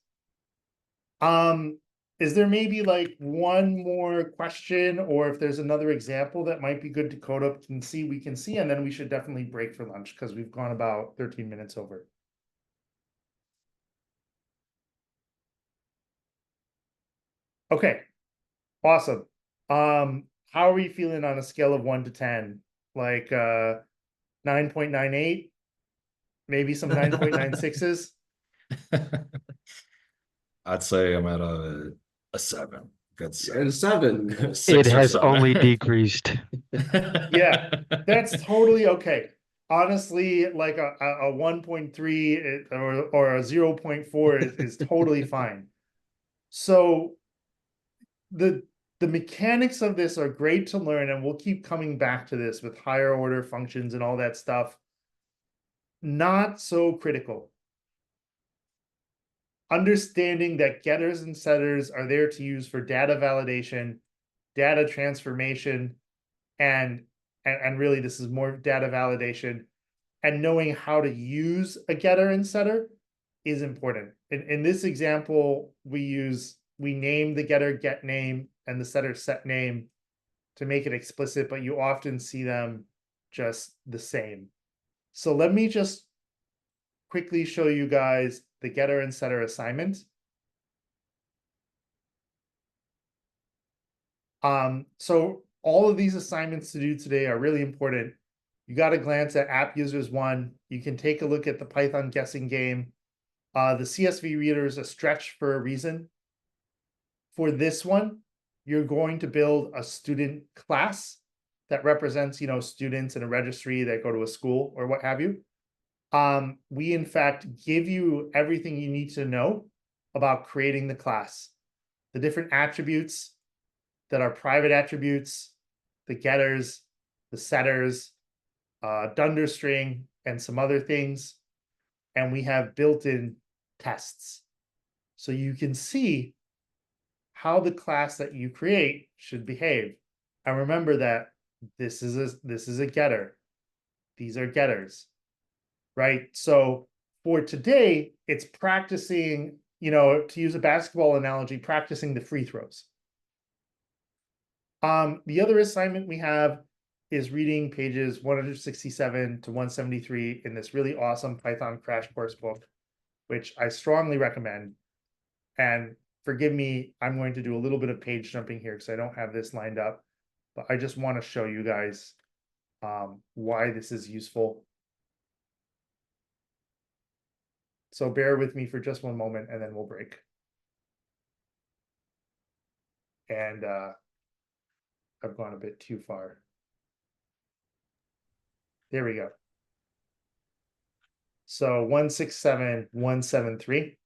Is there maybe like one more question, or if there's another example that might be good to code up and see, we can see, and then we should definitely break for lunch because we've gone about 13 minutes over. Okay, awesome. How are we feeling on a scale of 1 to 10? Like 9.98, maybe some 9.96s. I'd say I'm at a 7. Good And 7. It 6 or has 7. only decreased. Yeah, that's totally okay. Honestly, like a 1.3 or a 0.4 is totally fine. So the mechanics of this are great to learn, and we'll keep coming back to this with higher order functions and all that stuff. Not so critical. Understanding that getters and setters are there to use for data validation, data transformation, and really this is more data validation, and knowing how to use a getter and setter is important. In this example, we name the getter get name and the setter set name to make it explicit, but you often see them just the same. So let me just quickly show you guys the getter and setter assignment. So all of these assignments to do today are really important. You got to glance at app users 1. You can take a look at the Python guessing game. The CSV reader is a stretch for a reason. For this one, you're going to build a student class that represents, students in a registry that go to a school or what have you. We in fact give you everything you need to know about creating the class, the different attributes that are private attributes, the getters, the setters, Dunder string, and some other things. And we have built-in tests. So you can see how the class that you create should behave. And remember that this is a getter. These are getters, right? So for today, it's practicing, to use a basketball analogy, practicing the free throws. The other assignment we have is reading pages 167 to 173 in this really awesome Python crash course book, which I strongly recommend. And forgive me, I'm going to do a little bit of page jumping here because I don't have this lined up, but I just want to show you guys why this is useful. So bear with me for just one moment and then we'll break. And I've gone a bit too far. There we go. So 167, 173.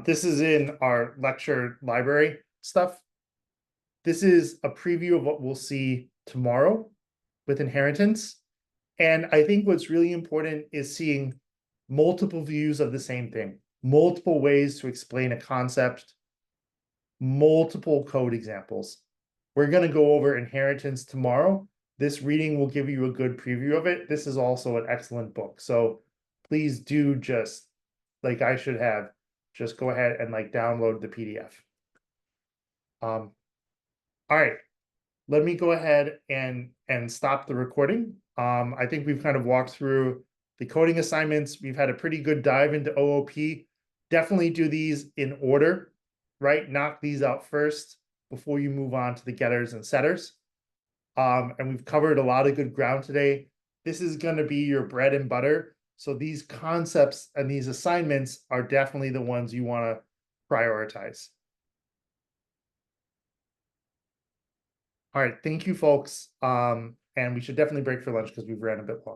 This is in our lecture library stuff. This is a preview of what we'll see tomorrow with inheritance. And I think what's really important is seeing multiple views of the same thing, multiple ways to explain a concept, multiple code examples. We're going to go over inheritance tomorrow. This reading will give you a good preview of it. This is also an excellent book. So please do just, like I should have, just go ahead and download the PDF. All right, let me go ahead and stop the recording. I think we've kind of walked through the coding assignments. We've had a pretty good dive into OOP. Definitely do these in order, right? Knock these out first before you move on to the getters and setters. And we've covered a lot of good ground today. This is going to be your bread and butter. So these concepts and these assignments are definitely the ones you want to prioritize. All right, thank you, folks. And we should definitely break for lunch because we've ran a bit long.